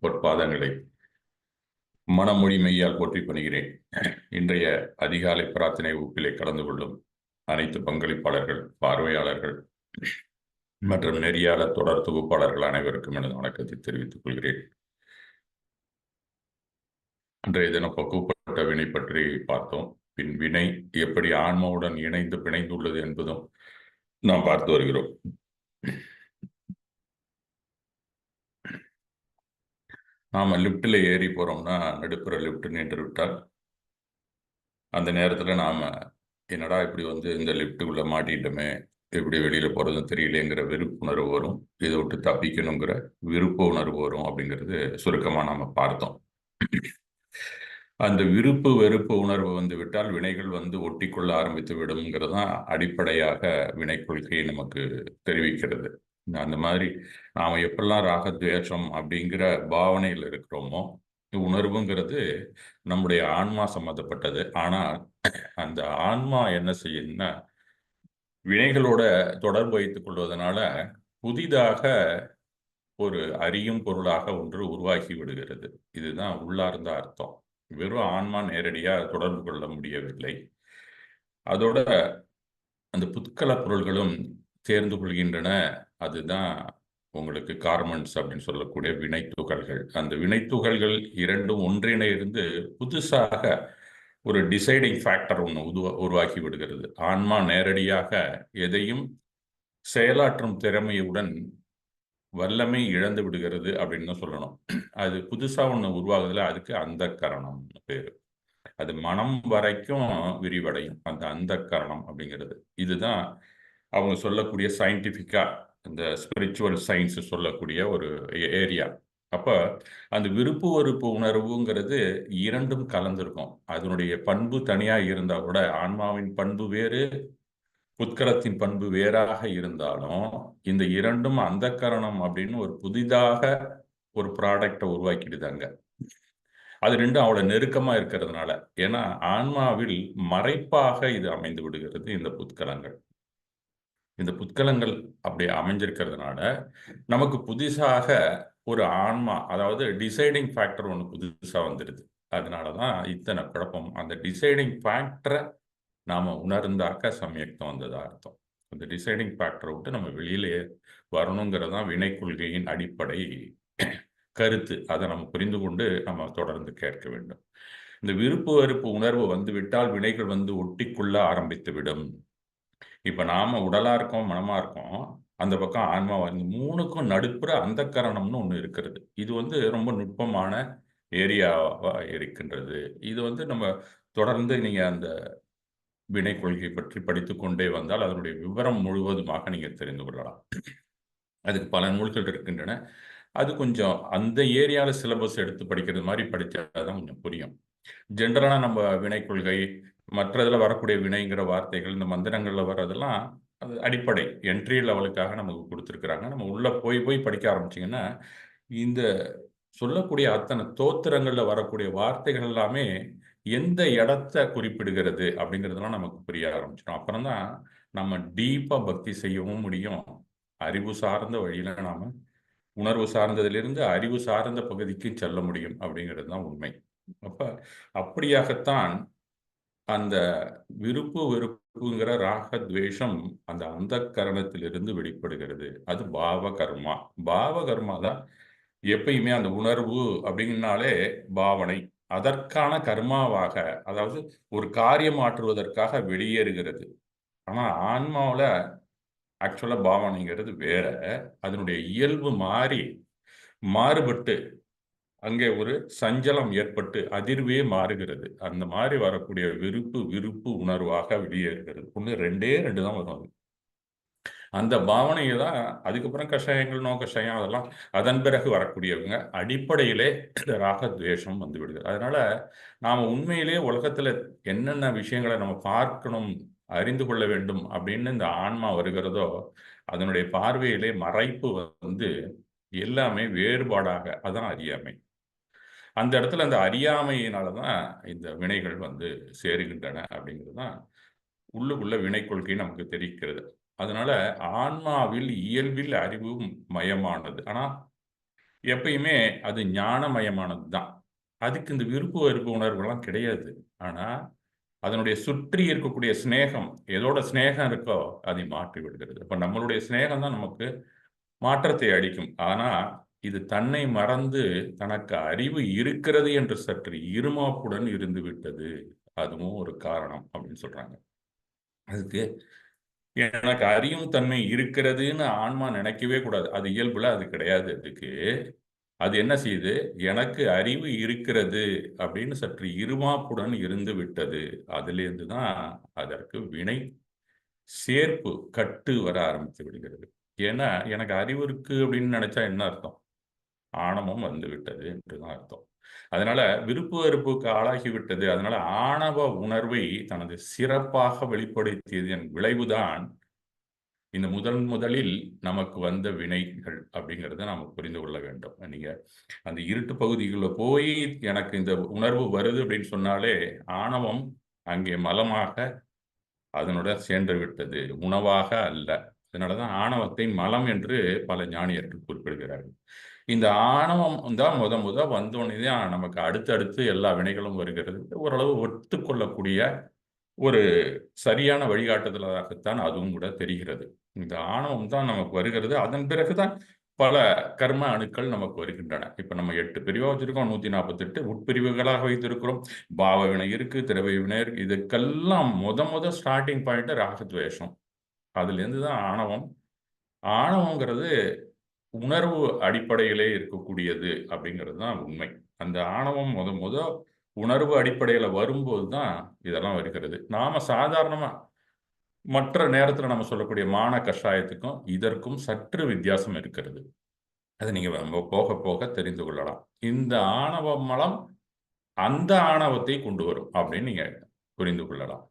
பொற்பாதங்களை மனமொழி மெய்யால் போற்றி பணிகிறேன். இன்றைய அதிகாலை பிரார்த்தனை வகுப்பிலே கலந்து கொள்ளும் அனைத்து பங்களிப்பாளர்கள், பார்வையாளர்கள் மற்றும் நெறியாளர் தொடர் தொகுப்பாளர்கள் அனைவருக்கும் எனது வணக்கத்தை தெரிவித்துக் கொள்கிறேன். அன்றைய தினம் பக்குவப்பட்ட வினை பற்றி பார்த்தோம். பின் வினை எப்படி ஆன்மாவுடன் இணைந்து பிணைந்துள்ளது என்பதும் நாம் பார்த்து வருகிறோம். நாம லிப்ட்ல ஏறி போறோம்னா நடுப்புற லிப்ட் நின்று விட்டால் அந்த நேரத்துல நாம என்னடா இப்படி இந்த லிப்டுக்குள்ள மாட்டிட்டோமே, எப்படி வெளியில போறதுன்னு தெரியலேங்கிற விருப்புணர்வு வரும். இதை விட்டு தப்பிக்கணுங்கிற விருப்ப உணர்வு வரும் அப்படிங்கிறது சுருக்கமா நாம பார்த்தோம். அந்த விருப்பு வெறுப்பு உணர்வு விட்டால் வினைகள் ஒட்டிக்கொள்ள ஆரம்பித்து விடும்ங்கிறதான் அடிப்படையாக வினை கொள்கையை நமக்கு தெரிவிக்கிறது. அந்த மாதிரி நாம எப்பெல்லாம் ராகத்வேஷம் அப்படிங்கிற பாவனையில் இருக்கிறோமோ, உணர்வுங்கிறது நம்முடைய ஆன்மா சம்மந்தப்பட்டது. ஆனால் அந்த ஆன்மா என்ன செய்யுதுன்னா, வினைகளோட தொடர்பு வைத்துக் கொள்வதனால புதிதாக ஒரு அறியும் பொருளாக ஒன்று உருவாகி விடுகிறது. இதுதான் உள்ளார்ந்த அர்த்தம். வெறும் ஆன்மா நேரடியாக தொடர்பு கொள்ள முடியவில்லை. அதோட அந்த புத்கல பொருள்களும் சேர்ந்து கொள்கின்றன. அதுதான் உங்களுக்கு கார்மெண்ட்ஸ் அப்படின்னு சொல்லக்கூடிய வினைத்துகள்கள். அந்த வினைத்துகள்கள் இரண்டும் ஒன்றிணைந்து புதுசாக ஒரு டிசைடிங் ஃபேக்டர் ஒன்று உருவாக்கி விடுகிறது. ஆன்மா நேரடியாக எதையும் செயலாற்றும் திறமையுடன் வல்லமை இழந்து விடுகிறது அப்படின்னு சொல்லணும். அது புதுசா ஒன்று உருவாகுதுல, அதுக்கு அந்த கரணம் பேரு. அது மனம் வரைக்கும் விரிவடையும் அந்த கரணம் அப்படிங்கிறது. இதுதான் அவங்க சொல்லக்கூடிய சயின்டிஃபிக்கா இந்த ஸ்பிரிச்சுவல் சயின்ஸ் சொல்லக்கூடிய ஒரு ஏரியா. அப்ப அந்த விருப்பு வெறுப்பு உணர்வுங்கிறது இரண்டும் கலந்திருக்கும். அதனுடைய பண்பு தனியா இருந்தா கூட ஆன்மாவின் பண்பு வேறு, புத்கலத்தின் பண்பு வேறாக இருந்தாலும் இந்த இரண்டும் அந்த கரணம் அப்படின்னு ஒரு புதிதாக ஒரு ப்ராடக்டை உருவாக்கிடுதாங்க. அது ரெண்டும் அவ்வளவு நெருக்கமா இருக்கிறதுனால. ஏன்னா ஆன்மாவில் மறைப்பாக இது அமைந்து விடுகிறது. இந்த புத்கலங்கள் அப்படி அமைஞ்சிருக்கிறதுனால நமக்கு புதுசாக ஒரு ஆன்மா, அதாவது டிசைடிங் ஃபேக்டர் ஒன்று புதுசா வந்துடுது. அதனாலதான் இத்தனை குழப்பம். அந்த டிசைடிங் ஃபேக்டரை நாம உணர்ந்தாக்க சமயக்தம் வந்ததா அர்த்தம். அந்த டிசைடிங் ஃபேக்டரை விட்டு நம்ம வெளியிலே வரணுங்கிறதான் வினை கொள்கையின் அடிப்படை கருத்து. அதை நம்ம புரிந்து கொண்டு நம்ம தொடர்ந்து கேட்க வேண்டும். இந்த விருப்பு வெறுப்பு உணர்வு விட்டால் வினைகள் ஒட்டிக்கொள்ள ஆரம்பித்து விடும். இப்ப நாம உடலா இருக்கோம், மனமா இருக்கோம், அந்த பக்கம் ஆன்மா மூணுக்கும் நடுப்புற அந்த கரணம்னு ஒண்ணு இருக்கிறது. இது ரொம்ப நுட்பமான ஏரியாவா இருக்கின்றது. இது நம்ம தொடர்ந்து நீங்க அந்த வினை கொள்கை பற்றி படித்துக் கொண்டே வந்தால் அதனுடைய விவரம் முழுவதுமாக நீங்க தெரிந்து கொள்ளலாம். அதுக்கு பல நூல்கள் இருக்கின்றன. அது கொஞ்சம் அந்த ஏரியால சிலபஸ் எடுத்து படிக்கிறது மாதிரி படிச்சாதான் கொஞ்சம் புரியும். ஜென்ரலா நம்ம வினை கொள்கை, மற்ற இதில் வரக்கூடிய வினைங்கிற வார்த்தைகள், இந்த மந்திரங்கள்ல வர்றதெல்லாம் அது அடிப்படை என்ட்ரி லெவலுக்காக நமக்கு கொடுத்துருக்குறாங்க. நம்ம உள்ள போய் படிக்க ஆரம்பிச்சிங்கன்னா இந்த சொல்லக்கூடிய அத்தனை தோத்திரங்கள்ல வரக்கூடிய வார்த்தைகள் எல்லாமே எந்த இடத்தை குறிப்பிடுகிறது அப்படிங்கிறதுலாம் நமக்கு புரிய ஆரம்பிச்சிடும். அப்புறம்தான் நம்ம டீப்பா பக்தி செய்யவும் முடியும். அறிவு சார்ந்த வழியில நாம உணர்வு சார்ந்ததிலிருந்து அறிவு சார்ந்த பகுதிக்கு செல்ல முடியும் அப்படிங்கிறது தான் உண்மை. அப்ப அப்படியாகத்தான் அந்த விருப்பு வெறுப்புங்கிற ராகத்வேஷம் அந்த கரணத்திலிருந்து வெளிப்படுகிறது. அது பாவ கர்மா. பாவ கர்மா தான் எப்பயுமே அந்த உணர்வு அப்படின்னாலே பாவனை அதற்கான கர்மாவாக, அதாவது ஒரு காரியம் ஆற்றுவதற்காக வெளியேறுகிறது. ஆனா ஆன்மாவில் ஆக்சுவலா பாவனைங்கிறது வேற. அதனுடைய இயல்பு மாறுபட்டு அங்கே ஒரு சஞ்சலம் ஏற்பட்டு அதிர்வே மாறுகிறது. அந்த மாதிரி வரக்கூடிய விருப்பு உணர்வாக வெளியேறுகிறது. ஒன்று ரெண்டே ரெண்டு தான் வரும். அந்த பாவனையை தான் அதுக்கப்புறம் கஷாயங்கள், நோ கஷாயம் அதெல்லாம் அதன் பிறகு வரக்கூடியவங்க. அடிப்படையிலே ராகத்வேஷம் விடுகிறது. அதனால நாம உண்மையிலே உலகத்துல என்னென்ன விஷயங்களை நம்ம பார்க்கணும், அறிந்து கொள்ள வேண்டும் அப்படின்னு இந்த ஆன்மா வருகிறதோ அதனுடைய பார்வையிலே மறைப்பு எல்லாமே வேறுபாடாக, அதான் அறியாமை. அந்த இடத்துல அந்த அறியாமையினாலதான் இந்த வினைகள் சேருகின்றன அப்படிங்கிறது தான் உள்ளுக்குள்ள வினை கொள்கை நமக்கு தெரிவிக்கிறது. அதனால ஆன்மாவில் இயல்பில் அறிவு மயமானது. ஆனா எப்பயுமே அது ஞானமயமானது தான். அதுக்கு இந்த விருப்பு வெறுப்பு உணர்வுலாம் கிடையாது. ஆனா அதனுடைய சுற்றி இருக்கக்கூடிய சிநேகம், எதோட சிநேகம் இருக்கோ அதை மாற்றி விடுகிறது. அப்ப நம்மளுடைய சிநேகம் தான் நமக்கு மாற்றத்தை அளிக்கும். ஆனா இது தன்னை மறந்து தனக்கு அறிவு இருக்கிறது என்று சற்று இருமாப்புடன் இருந்து விட்டது. அதுவும் ஒரு காரணம் அப்படின்னு சொல்றாங்க. அதுக்கு எனக்கு அறியும் தன்மை இருக்கிறதுன்னு ஆன்மா நினைக்கவே கூடாது. அது இயல்புல அது கிடையாது அதுக்கு. அது என்ன செய்யுது? எனக்கு அறிவு இருக்கிறது அப்படின்னு சற்று இருமாப்புடன் இருந்து விட்டது. அதிலிருந்து தான் அதற்கு வினை சேர்ப்பு, கட்டு வர ஆரம்பித்து விடுகிறது. ஏன்னா, எனக்கு அறிவு இருக்கு அப்படின்னு நினைச்சா என்ன அர்த்தம்? ஆணவம் வந்து விட்டது என்று தான் அர்த்தம். அதனால விருப்பு வெறுப்புக்கு ஆளாகி விட்டது. அதனால ஆணவ உணர்வை தனது சிறப்பாக வெளிப்படுத்தியதன் விளைவுதான் இந்த முதலில் நமக்கு வந்த வினைகள் அப்படிங்கிறத நாம புரிந்து கொள்ள வேண்டும். நீங்க அந்த இருட்டு பகுதிக்குள்ள போய் எனக்கு இந்த உணர்வு வருது அப்படின்னு சொன்னாலே, ஆணவம் அங்கே மலமாக அதனுடன் சேர்ந்து விட்டது. உணவாக அல்ல. அதனாலதான் ஆணவத்தை மலம் என்று பல ஞானியர்கள் குறிப்பிடுகிறார்கள். இந்த ஆணவம் தான் முத வந்தோடனே தான் நமக்கு அடுத்தடுத்து எல்லா வினைகளும் வருகிறது. ஓரளவு ஒத்துக்கொள்ளக்கூடிய ஒரு சரியான வழிகாட்டுதலாகத்தான் அதுவும் கூட தெரிகிறது. இந்த ஆணவம் தான் நமக்கு வருகிறது. அதன் பிறகுதான் பல கர்ம அணுக்கள் நமக்கு வருகின்றன. இப்ப நம்ம 8 பிரிவா வச்சிருக்கோம். 148 உட்பிரிவுகளாக வைத்திருக்கிறோம். பாவ வினை இருக்கு, திரவிய வினை இருக்கு. இதுக்கெல்லாம் முத ஸ்டார்ட்டிங் பாயிண்ட் ராகத்வேஷம். அதுல இருந்து தான் ஆணவம். ஆணவங்கிறது உணர்வு அடிப்படையிலே இருக்கக்கூடியது அப்படிங்கிறது தான் உண்மை. அந்த ஆணவம் முத உணர்வு அடிப்படையில வரும்போது தான் இதெல்லாம் வருகிறது. நாம சாதாரணமா மற்ற நேரத்துல நம்ம சொல்லக்கூடிய மான கஷாயத்துக்கும் இதற்கும் சற்று வித்தியாசம் இருக்கிறது. அதை நீங்க போக போக தெரிந்து கொள்ளலாம். இந்த ஆணவ மலம் அந்த ஆணவத்தை கொண்டு வரும் அப்படின்னு நீங்க புரிந்து கொள்ளலாம்.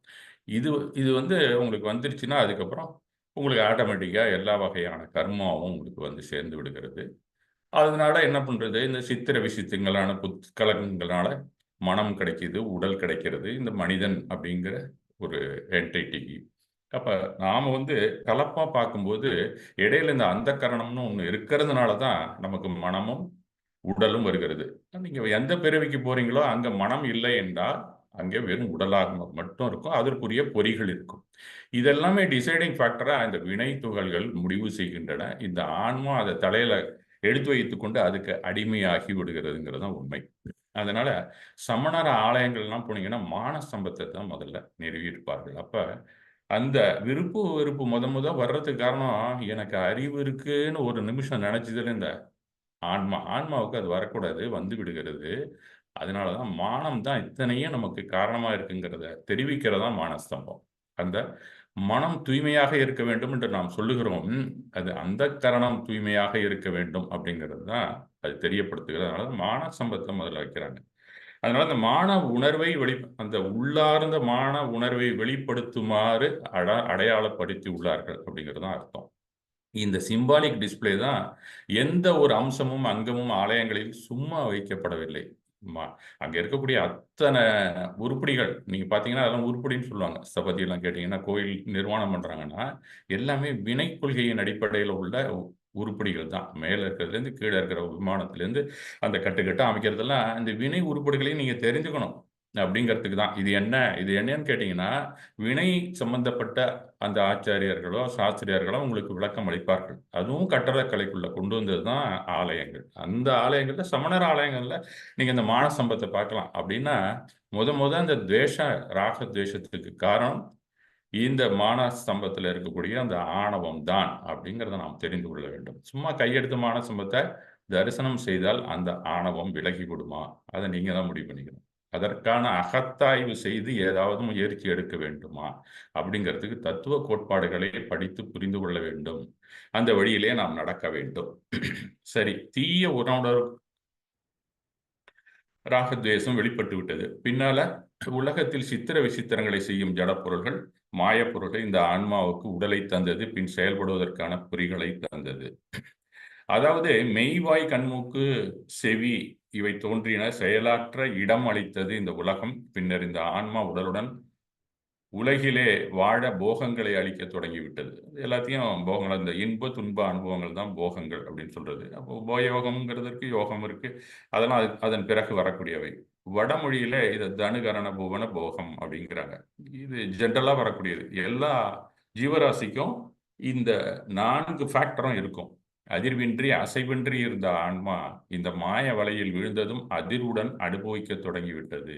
இது இது வந்து உங்களுக்கு வந்துருச்சுன்னா அதுக்கப்புறம் உங்களுக்கு ஆட்டோமேட்டிக்கா எல்லா வகையான கர்மாவும் உங்களுக்கு வந்து சேர்ந்து விடுகிறது. அதனால என்ன பண்றது? இந்த சித்திர விசித்திரங்களான புத்கலங்களால மனம் கிடைக்குது, உடல் கிடைக்கிறது. இந்த மனிதன் அப்படிங்கிற ஒரு என்டிட்டிக்கு. அப்ப நாம வந்து கலப்பா பார்க்கும்போது, இடையில இந்த அந்தக்கரணம்னு ஒண்ணு இருக்கிறதுனால தான் நமக்கு மனமும், உடலும் வருகிறது. நீங்க எந்த பிறவிக்கு போறீங்களோ, அங்க மனம் இல்லை என்றால், அங்கே வெறும் உடலாக மட்டும் இருக்கும். அதற்குரிய பொறிகள் இருக்கும். இதெல்லாமே டிசைடிங் ஃபேக்டரா இந்த வினை துகள்கள் முடிவு செய்கின்றன. இந்த ஆன்மா அத தலையில எடுத்து வைத்துக்கொண்டு அதுக்கு அடிமையாகி விடுகிறதுங்கிறது தான் உண்மை. அதனால சமணர் ஆலயங்கள்லாம் போனீங்கன்னா, மான ஸ்தம்பத்த தான் முதல்ல நிறுவியிருப்பார்கள். அப்ப அந்த விருப்பு, வெறுப்பு மொத வர்றதுக்கு காரணம், எனக்கு அறிவு இருக்குன்னு ஒரு நிமிஷம் நெனச்சதுல இந்த ஆன்மா. ஆன்மாவுக்கு அது வரக்கூடாது, வந்து விடுகிறது. அதனால தான் மானம் தான் இத்தனையும் நமக்கு காரணமா இருக்குங்கிறத தெரிவிக்கிறது தான் மானஸ்தம்பம். அந்த மனம் தூய்மையாக இருக்க வேண்டும் என்று நாம் சொல்லுகிறோம். அது அந்தக்கரணம் தூய்மையாக இருக்க வேண்டும் அப்படிங்கிறது தான் அது தெரியப்படுத்துகிறது. அதனால மானஸ்தம்பத்த முதல்ல வைக்கிறாங்க. அதனால அந்த மான உணர்வை அந்த உள்ளார்ந்த மான உணர்வை வெளிப்படுத்துமாறு அடையாளப்படுத்தி உள்ளார்கள் அப்படிங்கிறது தான் அர்த்தம். இந்த சிம்பாலிக் டிஸ்ப்ளே தான் எந்த ஒரு அம்சமும், அங்கமும் ஆலயங்களில் சும்மா வைக்கப்படவில்லை. ம அங்க இருக்கக்கூடிய அத்தன உருப்படிகள் நீங்க பார்த்தீங்கன்னா, அதெல்லாம் உருப்படின்னு சொல்லுவாங்க. ஸ்தபதியெல்லாம் கேட்டீங்கன்னா, கோயில் நிர்வாணம் பண்றாங்கன்னா, எல்லாமே வினை கொள்கையின் அடிப்படையில உள்ள உருப்படிகள் தான். மேல இருக்கிறதுலேருந்து, கீழ இருக்கிற விமானத்திலேருந்து, அந்த கட்டுக்கட்டா அமைக்கிறதெல்லாம், இந்த வினை உருப்படிகளையும் நீங்க தெரிஞ்சுக்கணும். அப்படிங்கிறதுக்கு தான். இது என்ன? இது என்னன்னு கேட்டீங்கன்னா, வினை சம்பந்தப்பட்ட அந்த ஆச்சாரியர்களோ, சாஸ்திரியார்களோ உங்களுக்கு விளக்கம் அளிப்பார்கள். அதுவும் கட்டடக்கலைக்குள்ள கொண்டு வந்தது தான் ஆலயங்கள். அந்த ஆலயங்கள்ல சமணர் ஆலயங்கள்ல நீங்க இந்த மான சம்பத்தை பார்க்கலாம். அப்படின்னா, மொத அந்த ராக துவேஷத்துக்கு காரணம் இந்த மான ஸ்தம்பத்துல இருக்கக்கூடிய அந்த ஆணவம் தான் அப்படிங்கிறத நாம் தெரிந்து கொள்ள வேண்டும். சும்மா கையெடுத்து மான ஸ்தம்பத்தை தரிசனம் செய்தால் அந்த ஆணவம் விலகி விடுமா? அதை நீங்க தான் முடிவு பண்ணிக்கணும். அதற்கான அகத்தாய்வு செய்து ஏதாவது முயற்சி எடுக்க வேண்டுமா? அப்படிங்கிறதுக்கு தத்துவ கோட்பாடுகளை படித்து புரிந்து கொள்ள வேண்டும். அந்த வழியிலே நாம் நடக்க வேண்டும். சரி, தீய உணர்வு ராகத்வேஷம் வெளிப்பட்டு விட்டது. பின்னால உலகத்தில் சித்திர விசித்திரங்களை செய்யும் ஜடப்பொருள்கள், மாயப்பொருள்கள் இந்த ஆன்மாவுக்கு உடலை தந்தது, பின் செயல்படுவதற்கான பொறிகளை தந்தது. அதாவது மெய்வாய், கண்மூக்கு, செவி இவை தோன்றின செயலாற்ற இடம் அளித்தது இந்த உலகம். பின்னர் இந்த ஆன்மா உடலுடன் உலகிலே வாழ போகங்களை அளிக்க தொடங்கிவிட்டது. எல்லாத்தையும் போகங்கள், இந்த இன்ப துன்ப அனுபவங்கள் தான் போகங்கள் அப்படின்னு சொல்றது. அப்போ உபயோகம்ங்கிறதுக்கு யோகம் இருக்கு, அதெல்லாம் அதன் பிறகு வரக்கூடியவை. வடமொழியில இதை தனுகரண புவன போகம் அப்படிங்கிறாங்க. இது ஜென்ரலா வரக்கூடியது. எல்லா ஜீவராசிக்கும் இந்த 4 ஃபேக்டரும் இருக்கும். அதிர்வின்றி அசைவின்றி இருந்த ஆன்மா இந்த மாய வலையில் விழுந்ததும் அதிர்வுடன் அனுபவிக்க தொடங்கிவிட்டது.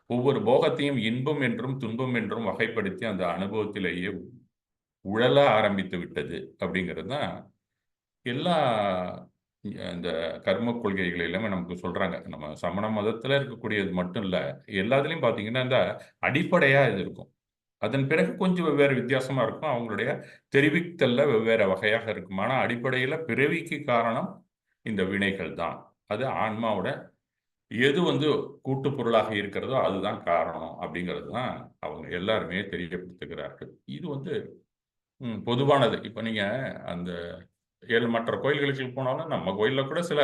ஒவ்வொரு போகத்தையும் இன்பம் என்றும் துன்பம் என்றும் வகைப்படுத்தி அந்த அனுபவத்திலேயே உழல ஆரம்பித்து விட்டது அப்படிங்கிறது தான் எல்லா இந்த கர்ம கொள்கைகள் எல்லாமே நமக்கு சொல்றாங்க. நம்ம சமண மதத்துல இருக்கக்கூடியது மட்டும் இல்ல, எல்லாத்துலயும் பாத்தீங்கன்னா இந்த அடிப்படையா இது இருக்கும். அதன் பிறகு கொஞ்சம் வெவ்வேறு வித்தியாசமா இருக்கும். அவங்களுடைய தெரிவித்தல்ல வெவ்வேறு வகையாக இருக்கும். ஆனா அடிப்படையில பிறவிக்கு காரணம் இந்த வினைகள் தான். அது ஆன்மாவோட எது கூட்டு பொருளாக இருக்கிறதோ அதுதான் காரணம் அப்படிங்கிறது தான் அவங்க எல்லாருமே தெரியப்படுத்துகிறார்கள். இது பொதுவானது. இப்ப நீங்க அந்த 7 மற்ற கோயில்களுக்கு போனாலும், நம்ம கோயில்ல கூட சில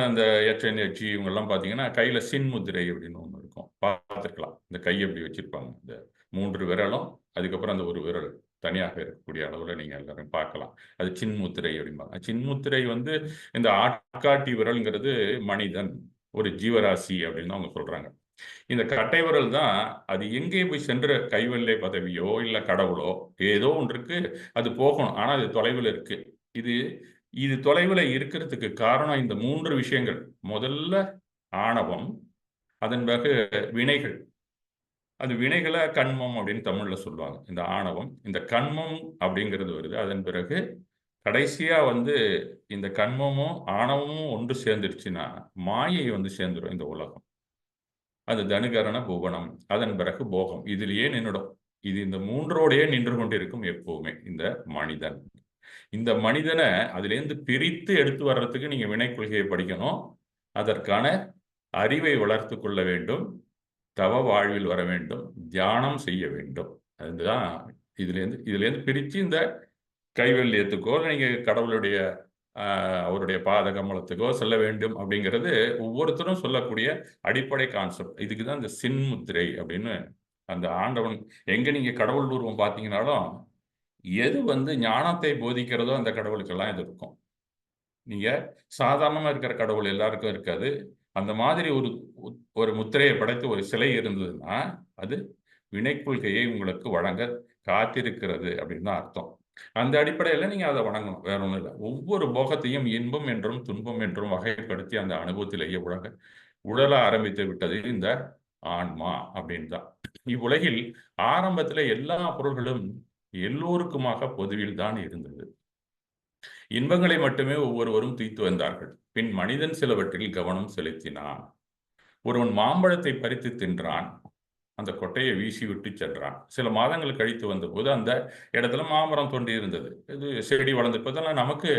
அந்த எச்சன், எச்சி இவங்கெல்லாம் பார்த்தீங்கன்னா, கையில சின்முத்திரை அப்படின்னு ஒண்ணு இருக்கும். பார்த்துருக்கலாம். இந்த கை அப்படி வச்சிருப்பாங்க. இந்த 3 விரலும், அதுக்கப்புறம் அந்த ஒரு விரல் தனியாக இருக்கக்கூடிய அளவுல நீங்க எல்லாரும் பார்க்கலாம். அது சின்முத்திரை அப்படிம்பாங்க. சின்முத்திரை இந்த ஆட்காட்டி விரல்ங்கிறது மனிதன், ஒரு ஜீவராசி அப்படின்னு அவங்க சொல்றாங்க. இந்த கட்டை விரல் தான் அது எங்கே போய் சென்ற கைவல்லை பதவியோ இல்ல கடவுளோ ஏதோ ஒன்றுக்கு அது போகணும். ஆனா அது தொலைவில் இருக்கு. இது இது தொலைவில் இருக்கிறதுக்கு காரணம் இந்த 3 விஷயங்கள். முதல்ல ஆணவம், அதன் பிறகு வினைகள். அது வினைகளை கண்மம் அப்படின்னு தமிழ்ல சொல்லுவாங்க. இந்த ஆணவம், இந்த கண்மம் அப்படிங்கிறது வருது. அதன் பிறகு கடைசியா இந்த கண்மமும் ஆணவமும் ஒன்று சேர்ந்துருச்சுன்னா மாயை சேர்ந்துடும் இந்த உலகம். அது தனுகரண புவனம், அதன் பிறகு போகம். இதிலேயே நின்றுடும். இது இந்த 3ஓடையே நின்று கொண்டிருக்கும் எப்பவுமே இந்த மனிதன். இந்த மனிதனை அதிலேருந்து பிரித்து எடுத்து வர்றதுக்கு நீங்க வினை கொள்கையை படிக்கணும். அதற்கான அறிவை வளர்த்து கொள்ள வேண்டும். தவ வாழ்வில் வர வேண்டும். தியானம் செய்ய வேண்டும். அதுதான் இதுலேருந்து பிரித்து இந்த கைவல்யத்துக்கோ நீங்க கடவுளுடைய அவருடைய பாத கமலத்துக்கோ செல்ல வேண்டும் அப்படிங்கிறது ஒவ்வொருத்தரும் சொல்லக்கூடிய அடிப்படை கான்செப்ட். இதுக்கு தான் இந்த சின்முத்திரை அப்படின்னு. அந்த ஆண்டவன் எங்க நீங்க கடவுள் உருவம் பார்த்தீங்கன்னாலும் எது ஞானத்தை போதிக்கிறதோ அந்த கடவுளுக்கெல்லாம் இது இருக்கும். நீங்க சாதாரணமா இருக்கிற கடவுள் எல்லாருக்கும் இருக்காது. அந்த மாதிரி ஒரு முத்திரையை படைத்து ஒரு சிலை இருந்ததுன்னா அது வினை கொள்கையை உங்களுக்கு வழங்க காத்திருக்கிறது அப்படின்னு தான் அர்த்தம். அந்த அடிப்படையில் நீங்க அதை வணங்கணும், வேற ஒன்றும் இல்லை. ஒவ்வொரு போகத்தையும் இன்பம் என்றும் துன்பம் என்றும் வகைப்படுத்தி அந்த அனுபவத்திலேயே உழல ஆரம்பித்து விட்டது இந்த ஆன்மா அப்படின்னு தான். இவ்வுலகில் ஆரம்பத்தில் எல்லா பொருள்களும் எல்லோருக்குமாக பொதுவில் தான் இருந்தது. இன்பங்களை மட்டுமே ஒவ்வொருவரும் தூய்த்து வந்தார்கள். பின் மனிதன் சிலவற்றில் கவனம் செலுத்தினான். ஒருவன் மாம்பழத்தை பறித்து தின்றான். அந்த கொட்டையை வீசி விட்டு சென்றான். சில மாதங்கள் கழித்து வந்தபோது அந்த இடத்துல மாமரம் தோண்டி இருந்தது. இது செடி வளர்ந்துப்பதெல்லாம் நமக்கு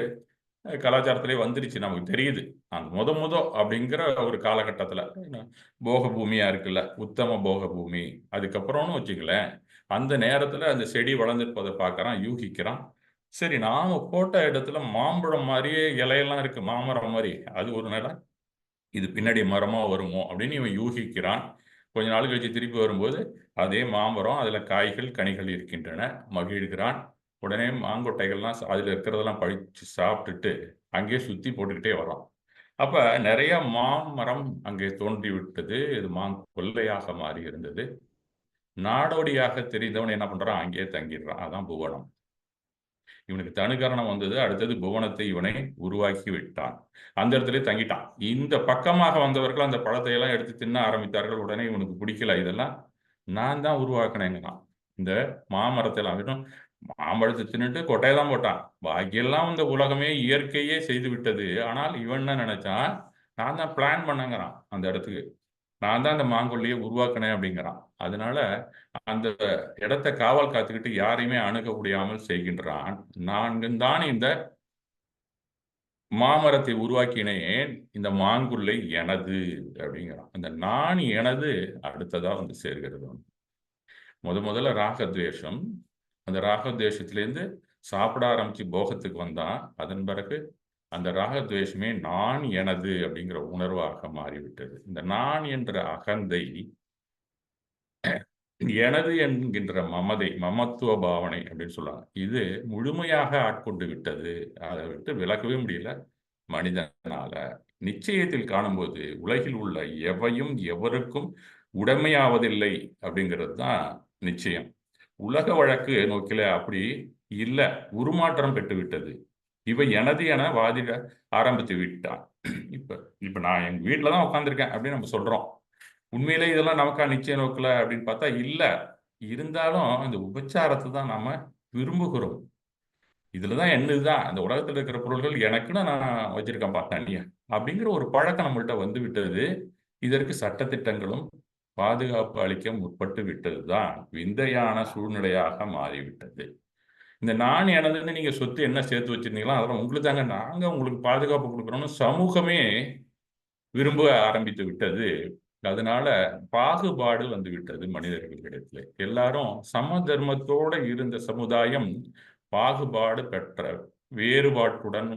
கலாச்சாரத்திலே வந்துருச்சு, நமக்கு தெரியுது. அந்த முத அப்படிங்கிற ஒரு காலகட்டத்தில் போக பூமியா இருக்குல்ல, உத்தம போக பூமி. அதுக்கப்புறம்னு வச்சுக்கலேன், அந்த நேரத்தில் அந்த செடி வளர்ந்துருப்பதை பார்க்கறான், யூகிக்கிறான். சரி, நாம போட்ட இடத்துல மாம்பழம் மாதிரியே இலையெல்லாம் இருக்கு, மாமரம் மாதிரி. அது ஒரு நிலை, இது பின்னாடி மரமா வருமோ அப்படின்னு இவன் யூகிக்கிறான். கொஞ்ச நாள் கழிச்சு திருப்பி வரும்போது அதே மாமரம், அதுல காய்கள் கனிகள் இருக்கின்றன. மகிழ்கிறான். உடனே மாங்கொட்டைகள்லாம் அதுல இருக்கிறதெல்லாம் பழிச்சு சாப்பிட்டுட்டு அங்கேயே சுத்தி போட்டுக்கிட்டே வரான். அப்ப நிறைய மாமரம் அங்கே தோன்றி விட்டது. இது கொல்லையாக மாறி இருந்தது. நாடோடியாக தெரிந்தவன் என்ன பண்றான், அங்கேயே தங்கிடுறான். அதான் புவனம். இவனுக்கு தனுகரணம் வந்தது. அடுத்தது புவனத்தை இவனை உருவாக்கி விட்டான். அந்த இடத்துல தங்கிட்டான். இந்த பக்கமாக வந்தவர்கள் அந்த பழத்தை எல்லாம் எடுத்து தின்ன ஆரம்பித்தார்கள். உடனே இவனுக்கு பிடிக்கல. இதெல்லாம் நான் தான் உருவாக்கினேங்கிறான். இந்த மாமரத்தை எல்லாம் மாம்பழத்தை தின்னுட்டு கொட்டையை தான் போட்டான். பாக்கியெல்லாம் இந்த உலகமே இயற்கையே செய்து விட்டது. ஆனால் இவன் என்ன நினைச்சான், நான் தான் பிளான் பண்ணங்கிறான். அந்த இடத்துக்கு நான் தான் அந்த மாங்கொல்லியை உருவாக்கினேன் அப்படிங்கிறான். அதனால அந்த இடத்தை காவல் காத்துக்கிட்டு யாரையுமே அணுக முடியாமல் செய்கின்றான். நான் தான் இந்த மாமரத்தை உருவாக்கினேன், இந்த மாங்குள்ளை எனது அப்படிங்கிறான். அந்த நான் எனது அடுத்ததா சேர்கிறது. முதல்ல ராகத்வேஷம். அந்த ராகத்வேஷத்திலேருந்து சாப்பிட ஆரம்பிச்சு போகத்துக்கு வந்தான். அதன் பிறகு அந்த ராகத்வேஷமே நான் எனது அப்படிங்கிற உணர்வாக மாறிவிட்டது. இந்த நான் என்ற அகந்தை எனது என்கின்ற மமத்துவ பாவனை அப்படின்னு சொல்லுவாங்க. இது முழுமையாக ஆட்கொண்டு விட்டது. அதை விட்டு விலகவே முடியல மனிதனால. நிச்சயத்தில் காணும்போது உலகில் உள்ள எவையும் எவருக்கும் உடைமையாவதில்லை அப்படிங்கிறது தான் நிச்சயம். உலக வழக்கு நோக்கில அப்படி இல்ல, உருமாற்றம் பெற்று விட்டது. இவை எனது என வாதிட ஆரம்பித்து விட்டான். இப்ப இப்ப நான் எங்க வீட்டில தான் உட்காந்துருக்கேன் அப்படின்னு நம்ம சொல்றோம். உண்மையிலே இதெல்லாம் நமக்கா நிச்சய நோக்கில அப்படின்னு பார்த்தா இல்ல. இருந்தாலும் இந்த உபச்சாரத்தை தான் நாம விரும்புகிறோம். இதுலதான் என்னதுதான் அந்த உலகத்தில் இருக்கிற பொருள்கள் எனக்குன்னு நான் வச்சிருக்கேன்ப்பா தனியா அப்படிங்கிற ஒரு பழக்கம் நம்மள்ட்ட வந்து விட்டது. இதற்கு சட்டத்திட்டங்களும் பாதுகாப்பு அளிக்க முற்பட்டு விட்டதுதான் விந்தையான சூழ்நிலையாக மாறிவிட்டது. இந்த நான் எனதுன்னு நீங்க சொத்து என்ன சேர்த்து வச்சிருந்தீங்களோ அதெல்லாம் உங்களுக்கு தாங்க, நாங்க உங்களுக்கு பாதுகாப்பு கொடுக்குறோம்னு சமூகமே விரும்ப ஆரம்பித்து விட்டது. அதனால பாகுபாடு வந்து விட்டது மனிதர்களிடத்துல. எல்லாரும் சம தர்மத்தோட இருந்த சமுதாயம் பாகுபாடு பெற்ற வேறுபாட்டுடன்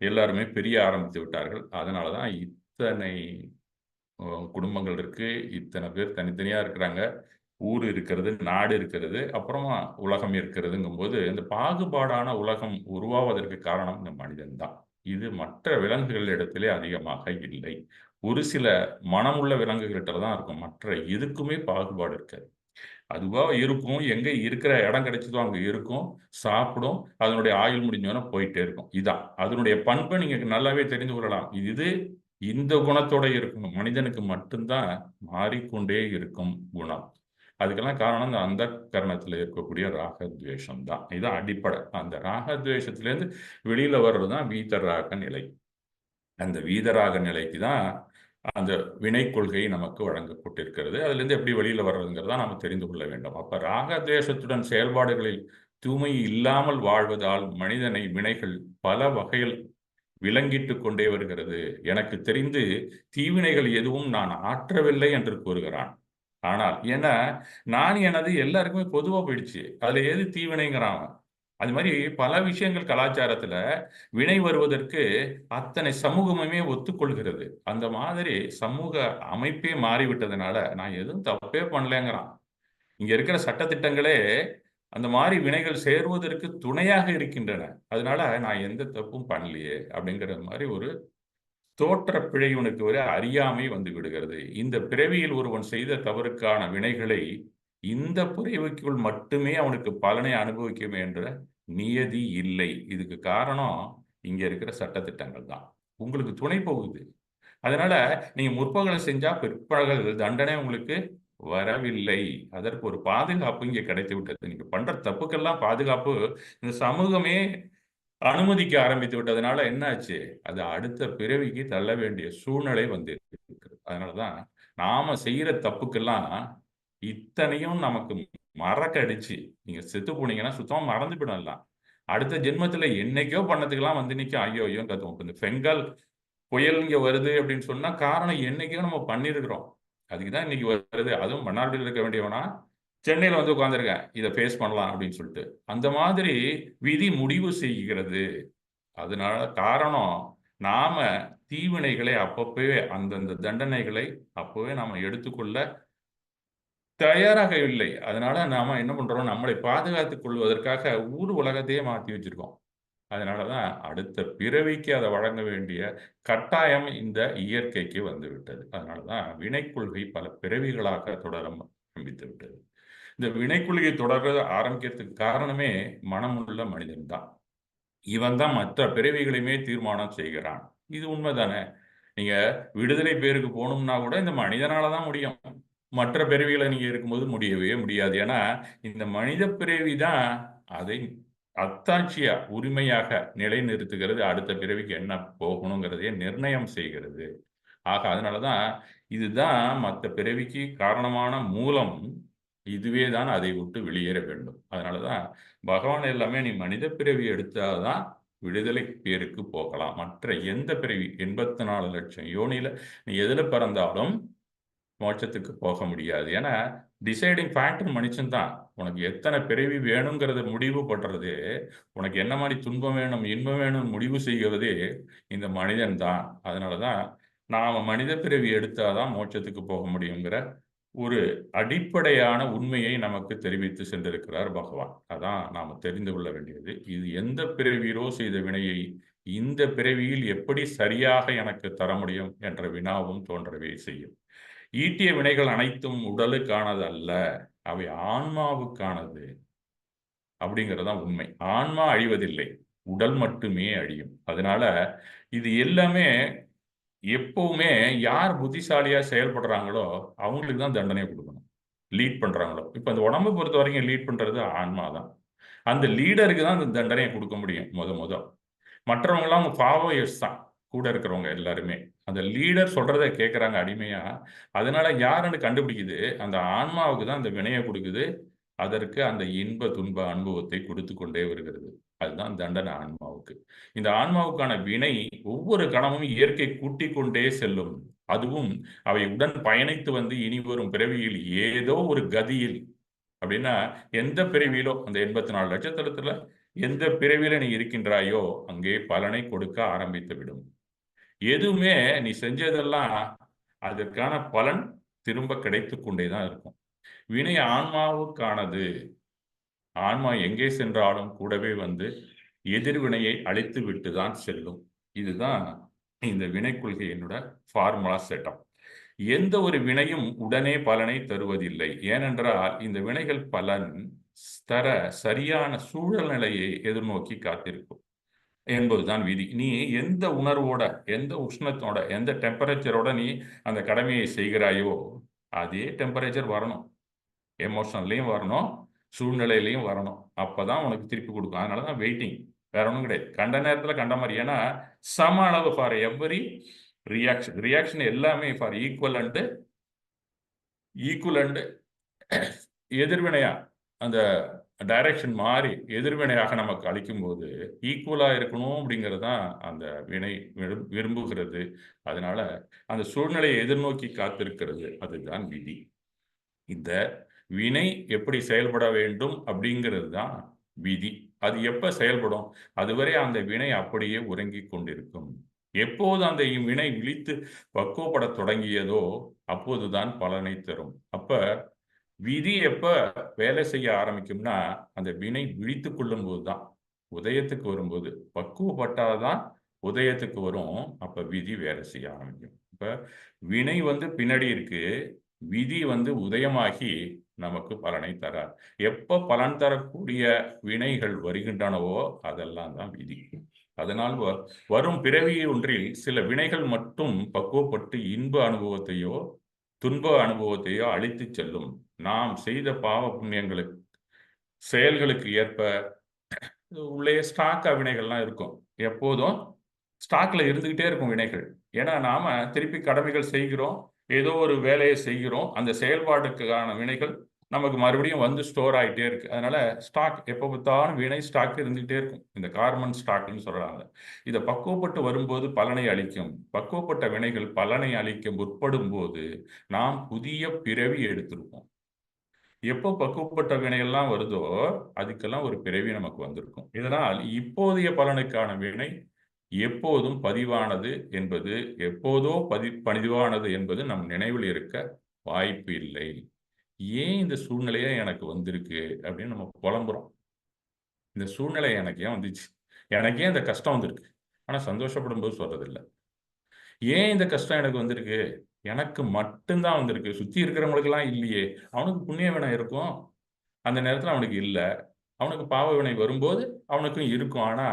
எல்லாருமே பிரிய ஆரம்பித்து விட்டார்கள். அதனாலதான் இத்தனை குடும்பங்கள் இருக்கு, இத்தனை பேர் தனித்தனியா இருக்கிறாங்க, ஊர் இருக்கிறது, நாடு இருக்கிறது, அப்புறமா உலகம் இருக்கிறதுங்கும் போது இந்த பாகுபாடான உலகம் உருவாவதற்கு காரணம் இந்த மனிதன் தான். இது மற்ற விலங்குகள் இடத்திலே அதிகமாக இல்லை. ஒரு சில மனமுள்ள விலங்குகள்கிட்ட தான் இருக்கும். மற்ற எதுக்குமே பாகுபாடு இருக்காது. அதுவா இருக்கும், எங்க இருக்கிற இடம் கிடைச்சதோ அங்க இருக்கும், சாப்பிடும், அதனுடைய ஆயுள் முடிஞ்சோன்னா போயிட்டே இருக்கும். இதான் அதனுடைய பண்பை நீங்க நல்லாவே தெரிந்து கொள்ளலாம். இது இந்த குணத்தோட இருக்கும். மனிதனுக்கு மட்டும்தான் மாறிக்கொண்டே இருக்கும் குணம். அதுக்கெல்லாம் காரணம் இந்த அந்த கரணத்துல இருக்கக்கூடிய ராகத்வேஷம் தான். இதுதான் அடிப்படை. அந்த ராகத்வேஷத்திலேருந்து வெளியில வர்றது தான் வீதராக நிலை. அந்த வீதராக நிலைக்கு தான் அந்த வினை கொள்கை நமக்கு வழங்கப்பட்டிருக்கிறது. அதிலிருந்து எப்படி வெளியில வர்றதுங்கிறத நாம தெரிந்து கொள்ள வேண்டும். அப்ப ராகத்வேஷத்துடன் செயல்பாடுகளில் தூய்மை இல்லாமல் வாழ்வதால் மனிதனை வினைகள் பல வகையில் விலங்கிட்டு கொண்டே வருகிறது. எனக்கு தெரிந்து தீவினைகள் எதுவும் நான் ஆற்றவில்லை என்று கூறுகிறான். ஆனால் ஏன்னா நான் எனது எல்லாருக்குமே பொதுவா போயிடுச்சு. அதுல எது தீவினைங்கிறான். அது மாதிரி பல விஷயங்கள் கலாச்சாரத்துல வினை வருவதற்கு அத்தனை சமூகமுமே ஒத்துக்கொள்கிறது. அந்த மாதிரி சமூக அமைப்பே மாறிவிட்டதுனால நான் எதுவும் தப்பே பண்ணலங்கிறான். இங்க இருக்கிற சட்டத்திட்டங்களே அந்த மாதிரி வினைகள் சேருவதற்கு துணையாக இருக்கின்றன. அதனால நான் எந்த தப்பும் பண்ணலையே அப்படிங்கிற மாதிரி ஒரு தோற்ற பிழை இவனுக்கு ஒரு அறியாமை வந்து விடுகிறது. இந்த பிறவியில் ஒருவன் செய்த தவறுக்கான வினைகளை இந்த பிறவிக்குள் மட்டுமே அவனுக்கு பலனை அனுபவிக்கும் என்ற நியதி இல்லை. இதுக்கு காரணம் இங்க இருக்கிற சட்டத்திட்டங்கள் தான். உங்களுக்கு துணை போகுது. அதனால நீங்க முற்பகல் செஞ்சா பிற்பகல் தண்டனை உங்களுக்கு வரவில்லை. அதற்கு ஒரு பாதுகாப்பு இங்கே கிடைத்து விட்டது. நீங்க பண்ற தப்புக்கெல்லாம் பாதுகாப்பு இந்த சமூகமே அனுமதிக்க ஆரம்பித்து விட்டதுனால என்ன ஆச்சு? அது அடுத்த பிறவிக்கு தள்ள வேண்டிய சூழ்நிலை வந்து இருக்குது. அதனாலதான் நாம செய்யற தப்புக்கெல்லாம் இத்தனையும் நமக்கு மறக்கடிச்சு நீங்க செத்து போனீங்கன்னா சுத்தமா மறந்து போயிடலாம். அடுத்த ஜென்மத்துல என்னைக்கோ பண்ணதுக்கெல்லாம் வந்து நிற்கும் ஐயோ ஐயோ கத்துவோம். இந்த பெங்கால் புயல் இங்க வருது அப்படின்னு சொன்னா காரணம் என்னைக்கோ நம்ம பண்ணிருக்கிறோம். அதுக்குதான் இன்னைக்கு வருது. அதுவும் மன்னார்குடியில் இருக்க வேண்டியவனா சென்னையில வந்து உட்கார்ந்துருக்கேன். இதை ஃபேஸ் பண்ணலாம் அப்படின்னு சொல்லிட்டு. அந்த மாதிரி விதி முடிவு செய்கிறது. அதனால காரணம் நாம தீவினைகளை அப்பப்பவே அந்தந்த தண்டனைகளை அப்பவே நாம எடுத்துக்கொள்ள தயாராக இல்லை. அதனால நாம என்ன பண்றோம், நம்மளை பாதுகாத்துக் கொள்வதற்காக ஊர் உலகத்தையே மாத்தி வச்சிருக்கோம். அதனாலதான் அடுத்த பிறவிக்கு அதை வழங்க வேண்டிய கட்டாயம் இந்த இயற்கைக்கு வந்து விட்டது. அதனாலதான் வினை கொள்கை பல பிறவிகளாக தொடர ஆரம்பித்து விட்டது. இந்த வினை கொள்கை தொடர ஆரம்பிக்கிறதுக்கு காரணமே மனமுள்ள மனிதன் தான். இவன் தான் மற்ற பிறவிகளையுமே தீர்மானம் செய்கிறான். இது உண்மைதானே? நீங்க விடுதலை பேருக்கு போகணும்னா கூட இந்த மனிதனால தான் முடியும். மற்ற பிறவிகளை நீங்க இருக்கும்போது முடியவே முடியாது. ஏன்னா இந்த மனித பிறவி தான் அதை அத்தாட்சியா உரிமையாக நிலைநிறுத்துகிறது. அடுத்த பிறவிக்கு என்ன போகணுங்கிறதையே நிர்ணயம் செய்கிறது. ஆக அதனாலதான் இதுதான் மற்ற பிறவிக்கு காரணமான மூலம். இதுவே தான் அதை விட்டு வெளியேற வேண்டும். அதனாலதான் பகவான் எல்லாமே நீ மனித பிறவி எடுத்தாதான் விடுதலை பேருக்கு போகலாம். மற்ற எந்த பிறவி 84 லட்சம் யோனியில நீ எதுல பிறந்தாலும் மோட்சத்துக்கு போக முடியாது. ஏன்னா டிசைடிங் ஃபேக்டர் மனுஷன் தான். உனக்கு எத்தனை பிறவி வேணுங்கிறத முடிவு பண்றது, உனக்கு என்ன மாதிரி துன்பம் வேணும் இன்பம் வேணும் முடிவு செய்வதே இந்த மனிதன் தான். அதனாலதான் நாம மனித பிறவி எடுத்தாதான் மோட்சத்துக்கு போக முடியுங்கிற ஒரு அடிப்படையான உண்மையை நமக்கு தெரிவித்து சென்றிருக்கிறார் பகவான். அதான் நாம தெரிந்து கொள்ள வேண்டியது. இது எந்த பிறவியிலோ செய்த வினையை இந்த பிறவியில் எப்படி சரியாக எனக்கு தர முடியும் என்ற வினாவும் தோன்றவே செய்யும். ஈட்டிய வினைகள் அனைத்தும் உடலுக்கானது அல்ல, அவை ஆன்மாவுக்கானது அப்படிங்கிறதுதான் உண்மை. ஆன்மா அழிவதில்லை, உடல் மட்டுமே அழியும். அதனால இது எல்லாமே எப்பவுமே யார் புத்திசாலியா செயல்படுறாங்களோ அவங்களுக்கு தான் தண்டனை கொடுக்கணும். லீட் பண்றாங்களோ, இப்ப அந்த உடம்பை பொறுத்த வரைக்கும் லீட் பண்றது ஆன்மா தான். அந்த லீடருக்கு தான் அந்த தண்டனையை கொடுக்க முடியும். முத மற்றவங்க எல்லாம் ஃபாலோயர்ஸ் தான், கூட இருக்கிறவங்க எல்லாருமே. அந்த லீடர் சொல்றதை கேட்கறாங்க அடிமையா. அதனால யாருன்னு கண்டுபிடிக்குது, அந்த ஆன்மாவுக்கு தான் அந்த வினையை கொடுக்குது. அதற்கு அந்த இன்ப துன்ப அனுபவத்தை கொடுத்து கொண்டே வருகிறது. அதுதான் தண்டனை ஆன்மாவுக்கு. இந்த ஆன்மாவுக்கான வினை ஒவ்வொரு கணமும் இயற்கை கூட்டிக் கொண்டே செல்லும். அதுவும் அவை உடன் பயணித்து வந்து இனி வரும் பிறவியில் ஏதோ ஒரு கதியில், அப்படின்னா எந்த பிறவியிலோ அந்த 84 லட்சத்துல எந்த பிறவியில நீ இருக்கின்றாயோ அங்கே பலனை கொடுக்க ஆரம்பித்து விடும். எதுவுமே நீ செஞ்சதெல்லாம் அதற்கான பலன் திரும்ப கிடைத்து கொண்டேதான் இருக்கும். வினை ஆன்மாவுக்கானது. ஆன்மா எங்கே சென்றாலும் கூடவே வந்து எதிர்வினையை அழித்து விட்டு தான் செல்லும். இதுதான் இந்த வினை கொள்கையினோட ஃபார்முலா செட்டப். எந்த ஒரு வினையும் உடனே பலனை தருவதில்லை. ஏனென்றால் இந்த வினைகள் பலன் தர சரியான சூழ்நிலையை எதிர்நோக்கி காத்திருக்கும் என்பதுதான் விதி. நீ எந்த உணர்வோட, எந்த உஷ்ணத்தோட, எந்த டெம்பரேச்சரோட நீ அந்த கடமையை செய்கிறாயோ அதே டெம்பரேச்சர் வரணும். எமோஷன்லையும் வரணும், சூழ்நிலையிலையும் வரணும். அப்பதான் உனக்கு திருப்பி கொடுக்கும். அதனாலதான் வெயிட்டிங், வேற ஒன்றும் கிடையாது. கண்ட நேரத்தில் கண்ட மாதிரி. ஏன்னா சம அளவு ஃபார் எவரி ரியாக்ஷன் எல்லாமே ஃபார் ஈக்குவலண்ட் எதிர்வினையா அந்த டைரக்ஷன் மாறி எதிர்வினையாக நமக்கு அளிக்கும் போது ஈக்குவலா இருக்கணும் அப்படிங்கிறது தான் அந்த வினை விரும்புகிறது. அதனால அந்த சூழ்நிலையை எதிர்நோக்கி காத்திருக்கிறது. அதுதான் விதி. இந்த வினை எப்படி செயல்பட வேண்டும் அப்படிங்கிறது தான் விதி. அது எப்ப செயல்படும்? அதுவரை அந்த வினை அப்படியே உறங்கிக் கொண்டிருக்கும். எப்போது அந்த வினை விழித்து பக்குவப்பட தொடங்கியதோ அப்போதுதான் பலனை தரும். அப்ப விதி எப்ப வேலை செய்ய ஆரம்பிக்கும்னா அந்த வினை விழித்துக் கொள்ளும் போதுதான், உதயத்துக்கு வரும்போது. பக்குவப்பட்டாதான் உதயத்துக்கு வரும். அப்ப விதி வேலை செய்ய ஆரம்பிக்கும். இப்ப வினை வந்து பின்னாடி இருக்கு, விதி வந்து உதயமாகி நமக்கு பலனை தரார். எப்ப பலன் தரக்கூடிய வினைகள் வருகின்றனவோ அதெல்லாம் தான் விதி. அதனால் வரும் பிறவி ஒன்றில் சில வினைகள் மட்டும் பக்குவப்பட்டு இன்ப அனுபவத்தையோ துன்ப அனுபவத்தையோ அழித்து செல்லும். நாம் செய்த பாவ புண்ணியங்களுக்கு செயல்களுக்கு ஏற்ப உள்ளே ஸ்டாக் வினைகள்லாம் இருக்கும். எப்போதும் ஸ்டாக்ல இருந்துகிட்டே இருக்கும் வினைகள். ஏன்னா நாம திருப்பி கடமைகள் செய்கிறோம், ஏதோ ஒரு வேலையை செய்கிறோம், அந்த செயல்பாட்டுக்கான வினைகள் நமக்கு மறுபடியும் வந்து ஸ்டோர் ஆகிட்டே இருக்கு. அதனால ஸ்டாக் எப்போ பார்த்தாலும் வினை ஸ்டாக் இருந்துகிட்டே இருக்கும். இந்த கார்பன் ஸ்டாக்னு சொல்றாங்க. இதை பக்குவப்பட்டு வரும்போது பலனை அளிக்கும். பக்குவப்பட்ட வினைகள் பலனை அளிக்க முற்படும் போது நாம் புதிய பிறவி எடுத்திருப்போம். எப்போ பக்குவப்பட்ட வினையெல்லாம் வருதோ அதுக்கெல்லாம் ஒரு பிறவி நமக்கு வந்திருக்கும். இதனால் இப்போதைய பலனுக்கான வினை எப்போதும் பதிவானது என்பது, எப்போதோ பதிவானது என்பது நம் நினைவில் இருக்க வாய்ப்பு இல்லை. ஏன் இந்த சூழ்நிலையே எனக்கு வந்திருக்கு அப்படின்னு நம்ம புலம்புறோம். இந்த சூழ்நிலை எனக்கு ஏன் வந்துச்சு, எனக்கு ஏன் இந்த கஷ்டம் வந்திருக்கு, ஆனா சந்தோஷப்படும் போது சொல்றதில்லை. ஏன் இந்த கஷ்டம் எனக்கு வந்திருக்கு, எனக்கு மட்டும்தான் வந்திருக்கு, சுத்தி இருக்கிறவங்களுக்கெல்லாம் இல்லையே. அவனுக்கு புண்ணிய வினை இருக்கும், அந்த நேரத்தில் அவனுக்கு இல்லை. அவனுக்கு பாவ வினை வரும்போது அவனுக்கும் இருக்கும். ஆனா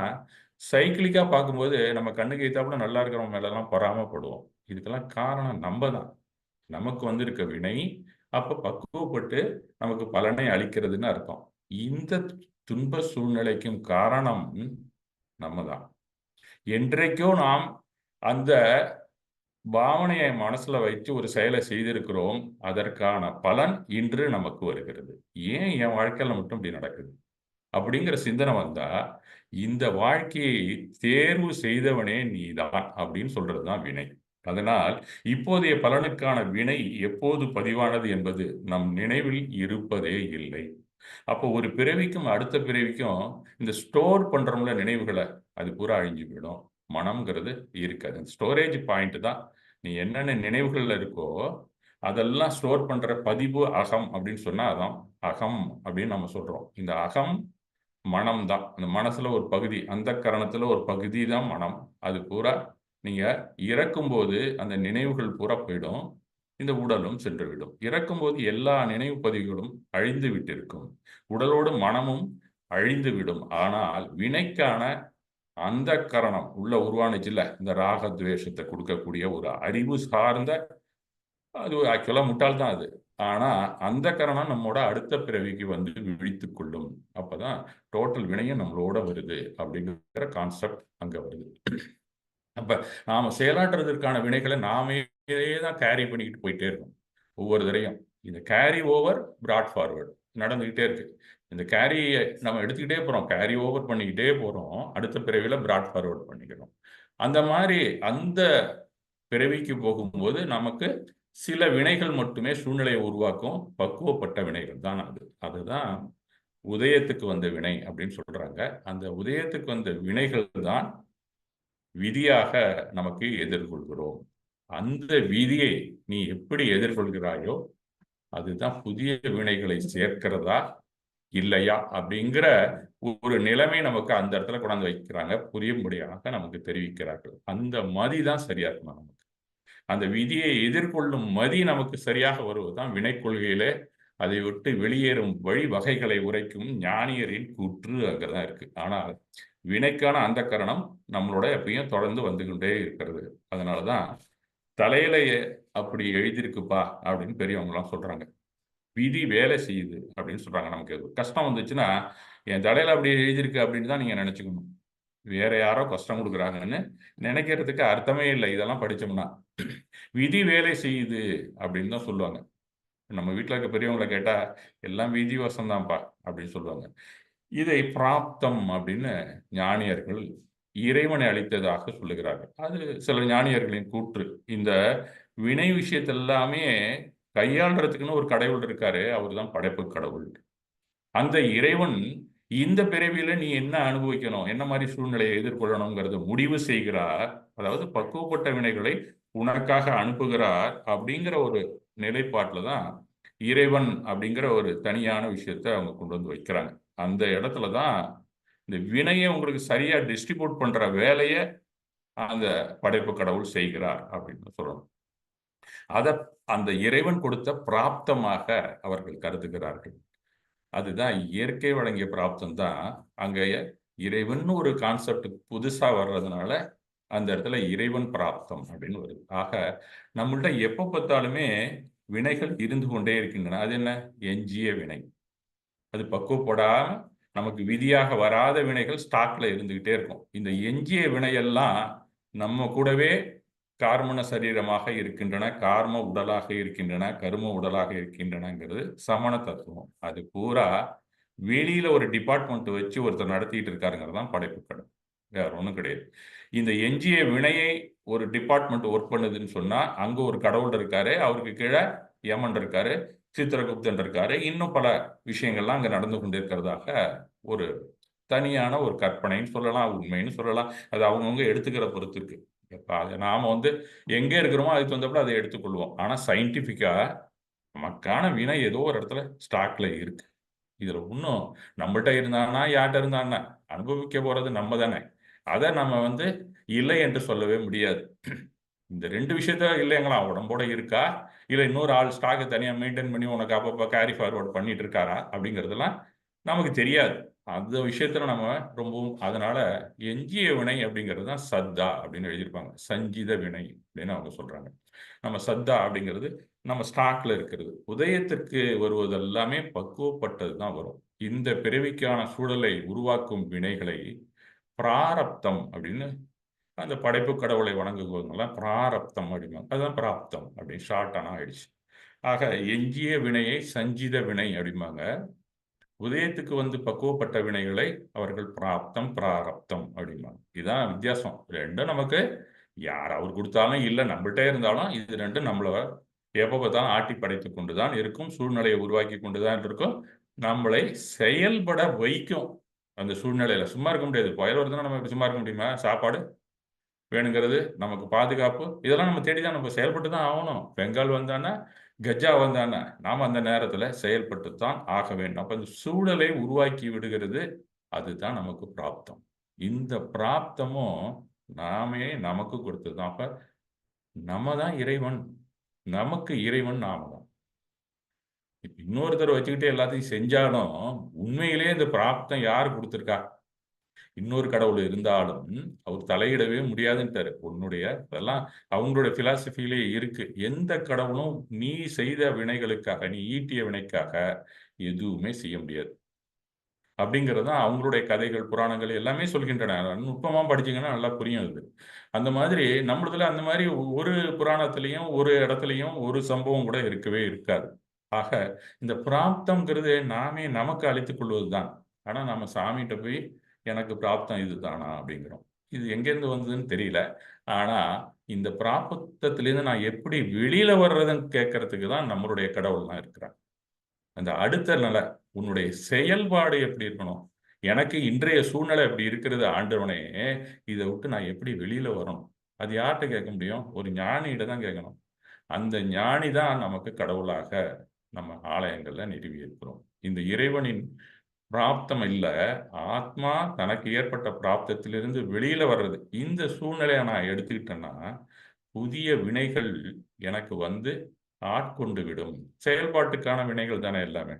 சைக்கிளிக்கா பார்க்கும்போது நம்ம கண்ணுக்கு எத்தாப்புல நல்லா இருக்கிறவங்க மேலெல்லாம் பொறாமப்படுவோம். இதுக்கெல்லாம் காரணம் நம்ம தான். நமக்கு வந்திருக்க வினை அப்ப பக்குவப்பட்டு நமக்கு பலனை அளிக்கிறதுன்னு அர்த்தம். இந்த துன்ப சூழ்நிலைக்கும் காரணம் நம்ம தான். என்றைக்கோ நாம் அந்த பாவனையை மனசுல வைத்து ஒரு செயலை செய்திருக்கிறோம், அதற்கான பலன் இன்று நமக்கு வருகிறது. ஏன் என் வாழ்க்கையில மட்டும் இப்படி நடக்குது அப்படிங்கிற சிந்தனை வந்தா, இந்த வாழ்க்கையை தேர்வு செய்தவனே நீதான் அப்படின்னு சொல்றதுதான் வினை. அதனால் இப்போதைய பலனுக்கான வினை எப்போது பதிவானது என்பது நம் நினைவில் இருப்பதே இல்லை. அப்போ ஒரு பிறவிக்கும் அடுத்த பிறவிக்கும் இந்த ஸ்டோர் பண்றோம்ல நினைவுகளை, அது பூரா அழிஞ்சு போயிடும். மனம்ங்கிறது இருக்காது. ஸ்டோரேஜ் பாயிண்ட் தான். நீ என்னென்ன நினைவுகள்ல இருக்கோ அதெல்லாம் ஸ்டோர் பண்ற பதிவு அகம் அப்படின்னு சொன்னா அதான் அகம் அப்படின்னு நம்ம சொல்றோம். இந்த அகம் மனம் தான். அந்த மனசுல ஒரு பகுதி, அந்த கரணத்துல ஒரு பகுதி தான் மனம். அது பூரா நீங்க இறக்கும்போது அந்த நினைவுகள் பூரா போயிடும். இந்த உடலும் சென்றுவிடும். இறக்கும்போது எல்லா நினைவு பதிவுகளும் அழிந்து விட்டிருக்கும். உடலோடு மனமும் அழிந்து விடும். ஆனால் வினைக்கான அந்த கரணம் உள்ள உருவானுச்சுல்ல, இந்த ராக துவேஷத்தை கொடுக்கக்கூடிய ஒரு அறிவு சார்ந்த, அது ஆக்சுவலா முட்டாள் தான் அது. ஆனா அந்த கரணம் நம்மோட அடுத்த பிறவிக்கு வந்து விழித்துக் கொள்ளும். அப்பதான் டோட்டல் வினையும் நம்மளோட வருது அப்படிங்கிற கான்செப்ட் அங்க வருது. அப்ப நாம செயலாற்றுறதற்கான வினைகளை நாமே தான் கேரி பண்ணிக்கிட்டு போயிட்டே இருக்கோம் ஒவ்வொரு தடையும். இந்த கேரி ஓவர் பிராட் ஃபார்வர்டு நடந்துகிட்டே இருக்கு. இந்த கேரியை நம்ம எடுத்துக்கிட்டே போறோம், கேரி ஓவர் பண்ணிக்கிட்டே போறோம், அடுத்த பிறவில பிராட் ஃபார்வர்டு பண்ணிக்கிறோம். அந்த மாதிரி அந்த பிறவிக்கு போகும்போது நமக்கு சில வினைகள் மட்டுமே சூழ்நிலையை உருவாக்கும். பக்குவப்பட்ட வினைகள் தான் அது. அதுதான் உதயத்துக்கு வந்த வினை அப்படின்னு சொல்றாங்க. அந்த உதயத்துக்கு வந்த வினைகள் தான் விதியாக நமக்கு எதிர்கொள்கிறோம். அந்த விதியை நீ எப்படி எதிர்கொள்கிறாயோ அதுதான் புதிய வினைகளை சேர்க்கிறதா இல்லையா அப்படிங்கிற ஒரு நிலைமை நமக்கு அந்த இடத்துல கொண்டாந்து வைக்கிறாங்க. புரியும்படியாக நமக்கு தெரிவிக்கிறார்கள். அந்த மதி தான் சரியா இருக்கணும் நமக்கு. அந்த விதியை எதிர்கொள்ளும் மதி நமக்கு சரியாக வருவதுதான் வினை கொள்கையிலே அதை விட்டு வெளியேறும் வழிவகைகளை உரைக்கும் ஞானியரின் கூற்று அங்கதான் இருக்கு. ஆனால் வினைக்கான அந்த கரணம் நம்மளோட எப்பயும் தொடர்ந்து வந்து கொண்டே இருக்கிறது. அதனாலதான் தலையில அப்படி எழுதியிருக்குப்பா அப்படின்னு பெரியவங்கலாம் சொல்றாங்க. விதி வேலை செய்யுது அப்படின்னு சொல்றாங்க. நமக்கு கஷ்டம் வந்துச்சுன்னா என் தலையில அப்படி எழுதியிருக்கு அப்படின்னு தான் நீங்க நினைச்சுக்கணும். வேற யாரோ கஷ்டம் கொடுக்குறாங்கன்னு நினைக்கிறதுக்கு அர்த்தமே இல்லை. இதெல்லாம் படிச்சோம்னா விதி வேலை செய்யுது அப்படின்னு தான் சொல்லுவாங்க. நம்ம வீட்டில் இருக்க பெரியவங்களை கேட்டா எல்லாம் விதி வசம்தான்ப்பா அப்படின்னு சொல்லுவாங்க. இதை பிராப்தம் அப்படின்னு ஞானியர்கள் இறைவனை அளித்ததாக சொல்லுகிறார்கள். அது சில ஞானியர்களின் கூற்று. இந்த வினை விஷயத்த எல்லாமே கையாளுறதுக்குன்னு ஒரு கடவுள் இருக்காரு. அவர் தான் படைப்பு கடவுள். அந்த இறைவன் இந்த பிறவியில நீ என்ன அனுபவிக்கணும், என்ன மாதிரி சூழ்நிலையை எதிர்கொள்ளணுங்கிறத முடிவு செய்கிறார். அதாவது பக்குவப்பட்ட வினைகளை உனக்காக அனுப்புகிறார் அப்படிங்கிற ஒரு நிலைப்பாட்டுல தான் இறைவன் அப்படிங்கிற ஒரு தனியான விஷயத்த அவங்க கொண்டு வந்து வைக்கிறாங்க. அந்த இடத்துல தான் இந்த வினையை உங்களுக்கு சரியா டிஸ்ட்ரிபியூட் பண்ற வேலையை அந்த படைப்பு கடவுள் செய்கிறார் அப்படின்னு சொல்லணும். அத அந்த இறைவன் கொடுத்த பிராப்தமாக அவர்கள் கருதுகிறார்கள். அதுதான் இயற்கை வழங்கிய பிராப்தம் தான். அங்க இறைவன் ஒரு கான்செப்ட் புதுசா வர்றதுனால அந்த இடத்துல இறைவன் பிராப்தம் அப்படின்னு வருது. ஆக நம்மள்ட்ட எப்ப பார்த்தாலுமே வினைகள் இருந்து கொண்டே இருக்கின்றன. அது என்ன? எஞ்சிய வினை. அது பக்குவப்படாம நமக்கு விதியாக வராத வினைகள் ஸ்டாக்ல இருந்துகிட்டே இருக்கும். இந்த எஞ்சிய வினையெல்லாம் நம்ம கூடவே கார்மண சரீரமாக இருக்கின்றன, கார்ம உடலாக இருக்கின்றன, கரும உடலாக இருக்கின்றனங்கிறது சமண தத்துவம். அது பூரா வெளியில ஒரு டிபார்ட்மெண்ட் வச்சு ஒருத்தர் நடத்திட்டு இருக்காருங்கிறது தான் படைப்பு கடவுள். வேற ஒன்றும் கிடையாது. இந்த எஞ்சிய வினையை ஒரு டிபார்ட்மெண்ட் ஒர்க் பண்ணுதுன்னு சொன்னா அங்க ஒரு கடவுள் இருக்காரு, அவருக்கு கீழே யமன் இருக்காரு, சித்திரகுப்தன் இருக்காரு, இன்னும் பல விஷயங்கள்லாம் அங்க நடந்து கொண்டிருக்கிறதாக ஒரு தனியான ஒரு கற்பனைன்னு சொல்லலாம், உண்மைன்னு சொல்லலாம். அது அவங்கவுங்க எடுத்துக்கிற பொறுத்து இருக்கு. நாம எங்க இருக்கிறோமோ அதுக்கு தகுந்தப்ப அதை எடுத்துக்கொள்வோம். ஆனா சயின்டிபிக்கா நமக்கான வினை ஏதோ ஒரு இடத்துல ஸ்டாக்ல இருக்கு. இதுல இன்னும் நம்மகிட்ட இருந்தானா யார்கிட்ட இருந்தான்னா அனுபவிக்க போறது நம்ம தானே. அதை நம்ம இல்லை என்று சொல்லவே முடியாது. இந்த ரெண்டு விஷயத்த இல்லைங்களா, உடம்போட இருக்கா இல்ல இன்னொரு ஆள் ஸ்டாக்கை தனியா மெயின்டைன் பண்ணி உனக்கு அப்பப்போ கேரி ஃபார்வர்ட் பண்ணிட்டு இருக்காரா அப்படிங்கிறதெல்லாம் நமக்கு தெரியாது. அந்த விஷயத்துல நம்ம ரொம்பவும் அதனால எஞ்சிய வினை அப்படிங்கிறது தான் சத்தா அப்படின்னு எழுதியிருப்பாங்க. சஞ்சித வினை அப்படின்னு அவங்க சொல்றாங்க. நம்ம சத்தா அப்படிங்கிறது நம்ம ஸ்டாக்ல இருக்கிறது. உதயத்திற்கு வருவது எல்லாமே பக்குவப்பட்டது தான் வரும். இந்த பிறவிக்கான சூழலை உருவாக்கும் வினைகளை பிராரப்தம் அப்படின்னு அந்த படைப்பு கடவுளை வணங்குவதெல்லாம் பிராரப்தம் அப்படிம்பாங்க. அதுதான் பிராப்தம் அப்படின்னு ஷார்ட்டானா ஆயிடுச்சு. ஆக எஞ்சிய வினையை சஞ்சித வினை அப்படிம்பாங்க. உதயத்துக்கு பக்குவப்பட்ட வினைகளை அவர்கள் பிராப்தம் பிராரப்தம் அப்படிம்பாங்க. இதுதான் வித்தியாசம். ரெண்டும் நமக்கு யார் அவர் கொடுத்தாலும் இல்லை நம்மள்கிட்ட இருந்தாலும் இது ரெண்டும் நம்மள எப்போ பார்த்தாலும் ஆட்டி படைத்து கொண்டுதான் இருக்கும். சூழ்நிலையை உருவாக்கி கொண்டுதான் இருக்கும். நம்மளை செயல்பட வைக்கும். அந்த சூழ்நிலையில சும்மா இருக்க முடியாது. புயல் வருதுன்னா நம்ம சும்மா இருக்க முடியுமா? சாப்பாடு வேணுங்கிறது, நமக்கு பாதுகாப்பு, இதெல்லாம் நம்ம தேடி தான் நம்ம செயல்பட்டு தான் ஆகணும். பெங்கால் வந்தான்னா கஜா வந்தானே நாம் அந்த நேரத்தில் செயல்பட்டுத்தான் ஆக வேண்டும். அப்ப இந்த சூழலை உருவாக்கி விடுகிறது, அதுதான் நமக்கு பிராப்தம். இந்த பிராப்தமும் நாமே நமக்கு கொடுத்ததுதான். அப்ப நம்ம தான் இறைவன், நமக்கு இறைவன் நாம தான். இப்ப இன்னொருத்தர் வச்சுக்கிட்டு எல்லாத்தையும் செஞ்சாலும் உண்மையிலே இந்த பிராப்தம் யார் கொடுத்துருக்கா? இன்னொரு கடவுள் இருந்தாலும் அவர் தலையிடவே முடியாதுன்ட்டாரு. உன்னுடைய அதெல்லாம் அவங்களுடைய பிலாசபியிலே இருக்கு. எந்த கடவுளும் நீ செய்த வினைகளுக்காக, நீ ஈட்டிய வினைக்காக எதுவுமே செய்ய முடியாது. அப்படிங்கிறது தான் அவங்களுடைய கதைகள், புராணங்கள் எல்லாமே சொல்கின்றன. நுட்பமா படிச்சீங்கன்னா நல்லா புரியும் அது. அந்த மாதிரி நம்மளதுல அந்த மாதிரி ஒரு புராணத்திலையும், ஒரு இடத்துலையும் ஒரு சம்பவம் கூட இருக்கவே இருக்காது. ஆக இந்த பிராப்தம்ங்கிறது நாமே நமக்கு அளித்துக் கொள்வதுதான். ஆனா நம்ம சாமிகிட்ட போய் எனக்கு பிராப்தம் இதுதானா அப்படிங்கிறோம். இது எங்கேருந்து வந்ததுன்னு தெரியல. ஆனா இந்த பிராப்தத்திலேருந்து நான் எப்படி வெளியில வர்றதுன்னு கேட்கறதுக்கு தான் நம்மளுடைய கடவுள்லாம் இருக்கிறாங்க. அந்த அடுத்த நிலை, உன்னுடைய செயல்பாடு எப்படி இருக்கணும்? எனக்கு இன்றைய சூழ்நிலை எப்படி இருக்கிறது ஆண்டவனே, இதை விட்டு நான் எப்படி வெளியில வரணும்? அது யார்கிட்ட கேட்க முடியும்? ஒரு ஞானியிட தான் கேட்கணும். அந்த ஞானி தான் நமக்கு கடவுளாக நம்ம ஆலயங்கள்ல நிறுவி இருக்கிறோம். இந்த இறைவனின் பிராப்தம் இல்ல, ஆத்மா தனக்கு ஏற்பட்ட பிராப்தத்திலிருந்து வெளியில வர்றது. இந்த சூழ்நிலையை நான் எடுத்துக்கிட்டேன்னா, புதிய வினைகள் எனக்கு வந்து ஆட்கொண்டு விடும். செயல்பாட்டுக்கான வினைகள் தானே எல்லாமே.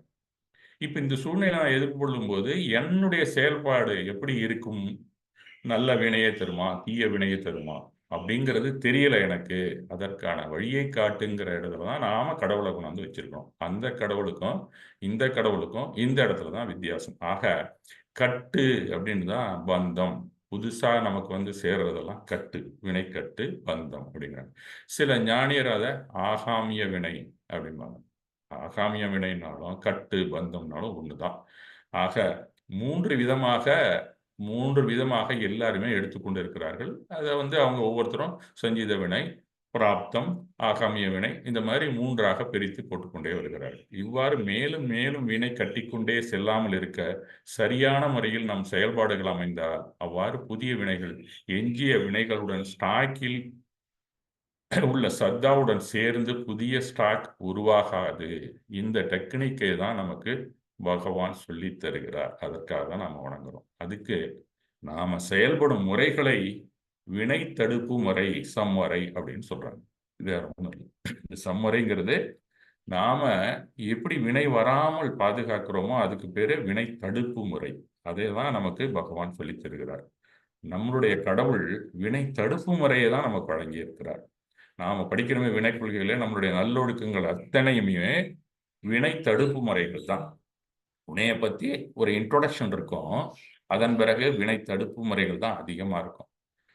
இப்ப இந்த சூழ்நிலையை நான் எதிர்கொள்ளும்போது, என்னுடைய செயல்பாடு எப்படி இருக்கும்? நல்ல வினையை தருமா? தீய வினையை தருமா? அப்படிங்கிறது தெரியல எனக்கு. அதற்கான வழியை காட்டுங்கிற இடத்துல தான் நாம கடவுளை கொண்டாந்து வச்சிருக்கோம். அந்த கடவுளுக்கும், இந்த கடவுளுக்கும் இந்த இடத்துல தான் வித்தியாசம். ஆக கட்டு அப்படின்னு தான் பந்தம். புதுசா நமக்கு வந்து சேர்றதெல்லாம் கட்டு, வினைக்கட்டு, பந்தம் அப்படிங்கிறாங்க. சில ஞானியர் அதை ஆகாமிய வினை அப்படிம்பாங்க. ஆகாமிய வினைனாலும் கட்டு பந்தம்னாலும் ஒண்ணுதான். ஆக மூன்று விதமாக எல்லாருமே எடுத்துக்கொண்டு இருக்கிறார்கள். அதை வந்து அவங்க ஒவ்வொருத்தரும் சஞ்சீத வினை, பிராப்தம், ஆகாமிய வினை இந்த மாதிரி மூன்றாக பிரித்து போட்டுக்கொண்டே வருகிறார்கள். இவ்வாறு மேலும் மேலும் வினை கட்டிக்கொண்டே செல்லாமல் இருக்க சரியான முறையில் நம் செயல்பாடுகள் அமைந்தால் அவ்வாறு புதிய வினைகள் எஞ்சிய வினைகளுடன் ஸ்டாக்கில் உள்ள சத்தாவுடன் சேர்ந்து புதிய ஸ்டாக் உருவாகாது. இந்த டெக்னிக்கை தான் நமக்கு பகவான் சொல்லி தருகிறார். அதற்காக தான் நாம வணங்குறோம். அதுக்கு நாம செயல்படும் முறைகளை வினை தடுப்பு முறை, சம்முறை அப்படின்னு சொல்றாங்க. இது வேற ஒண்ணும் இல்லை. இந்த சம்முறைங்கிறது நாம எப்படி வினை வராமல் பாதுகாக்கிறோமோ அதுக்கு பேரு வினை தடுப்பு முறை. அதே தான் நமக்கு பகவான் சொல்லித் தருகிறார். நம்மளுடைய கடவுள் வினை தடுப்பு முறையை தான் நமக்கு வழங்கி இருக்கிறார். நாம படிக்கிறோமே வினை கொள்கையில நம்மளுடைய நல்லொழுக்கங்கள் அத்தனையுமே வினை தடுப்பு முறைகள் தான். வினையை பத்தி ஒரு இன்ட்ரோடக்ஷன் இருக்கும். அதன் பிறகு வினை தடுப்பு முறைகள் தான் அதிகமா இருக்கும்.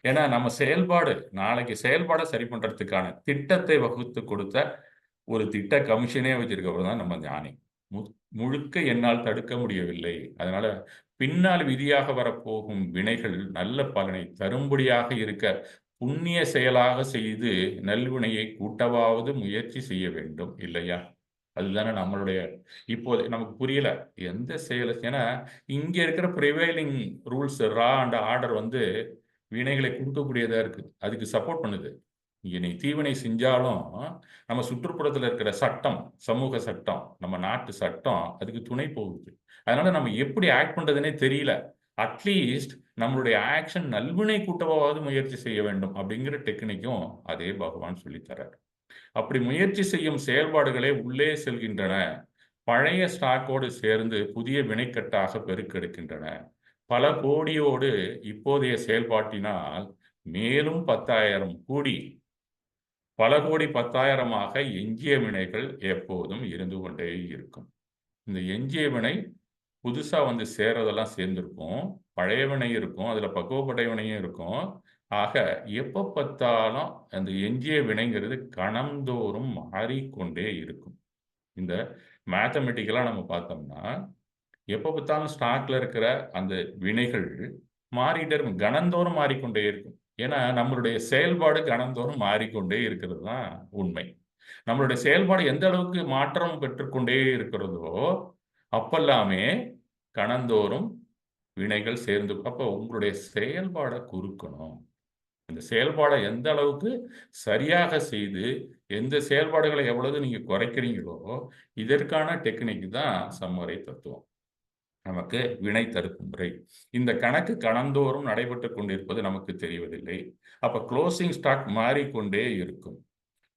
ஏன்னா நம்ம செயல்பாடு நாளைக்கு செயல்பாடை சரி பண்றதுக்கான திட்டத்தை வகுத்து கொடுத்த ஒரு திட்ட கமிஷனே வச்சிருக்கவர் தான் நம்ம ஞானி. முழுக்க என்னால் தடுக்க முடியவில்லை. அதனால பின்னால் விதியாக வரப்போகும் வினைகள் நல்ல பலனை தரும்படியாக இருக்க புண்ணிய செயலாக செய்து நல்வினையை கூட்டவாவது முயற்சி செய்ய வேண்டும் இல்லையா? அதுதானே நம்மளுடைய இப்போது நமக்கு புரியல எந்த செயலை. ஏன்னா இங்க இருக்கிற prevailing rules law and order வந்து வினைகளை கொடுக்கக்கூடியதா இருக்கு. அதுக்கு சப்போர்ட் பண்ணுது. இங்க நீ தீவினை செஞ்சாலும் நம்ம சுற்றுப்புறத்துல இருக்கிற சட்டம், சமூக சட்டம், நம்ம நாட்டு சட்டம் அதுக்கு துணை போகுது. அதனால நம்ம எப்படி ஆக்ட் பண்றதுன்னே தெரியல. அட்லீஸ்ட் நம்மளுடைய ஆக்ஷன் நல்வினை கூட்டவாவது முயற்சி செய்ய வேண்டும் அப்படிங்கிற டெக்னிக்கும் அதே பகவான் சொல்லித் தர்றார். அப்படி முயற்சி செய்யும் செயல்பாடுகளே உள்ளே செல்கின்றன. பழைய ஸ்டாக்கோடு சேர்ந்து புதிய வினைக்கட்டாக பெருக்கெடுக்கின்றன. பல கோடியோடு இப்போதைய செயல்பாட்டினால் மேலும் 10,000 கூடி பல கோடி 10,000ஆக எஞ்சிய வினைகள் எப்போதும் இருந்து கொண்டே இருக்கும். இந்த எஞ்சிய வினை புதுசா வந்து சேர்றதெல்லாம் சேர்ந்திருக்கும். பழைய வினை இருக்கும். அதுல பக்குவப்பட்ட வினையும் இருக்கும். ஆக எப்ப பார்த்தாலும் அந்த எஞ்சிய வினைங்கிறது கணம்தோறும் மாறிக்கொண்டே இருக்கும். இந்த மேத்தமெட்டிக்கலா நம்ம பார்த்தோம்னா, எப்ப பார்த்தாலும் ஸ்டாக்ல இருக்கிற அந்த வினைகள் மாறிட்டே இருக்கும். கணந்தோறும் மாறிக்கொண்டே இருக்கும். ஏன்னா, நம்மளுடைய செயல்பாடு கணந்தோறும் மாறிக்கொண்டே இருக்கிறது தான் உண்மை. நம்மளுடைய செயல்பாடு எந்த அளவுக்கு மாற்றம் பெற்றுக்கொண்டே இருக்கிறதோ, அப்பல்லாமே கணந்தோறும் வினைகள் சேர்ந்து அப்போ உங்களுடைய செயல்பாட குறுக்கணும். இந்த செயல்பாடை எந்த அளவுக்கு சரியாக செய்து, எந்த செயல்பாடுகளை எவ்வளவு நீங்க குறைக்கிறீங்களோ, இதற்கான டெக்னிக் தான் சம்முறை தத்துவம். நமக்கு வினை தடுக்கும் முறை. இந்த கணக்கு கணந்தோறும் நடைபெற்றுக் கொண்டிருப்பது நமக்கு தெரிவதில்லை. அப்ப குளோசிங் ஸ்டாக் மாறிக்கொண்டே இருக்கும்.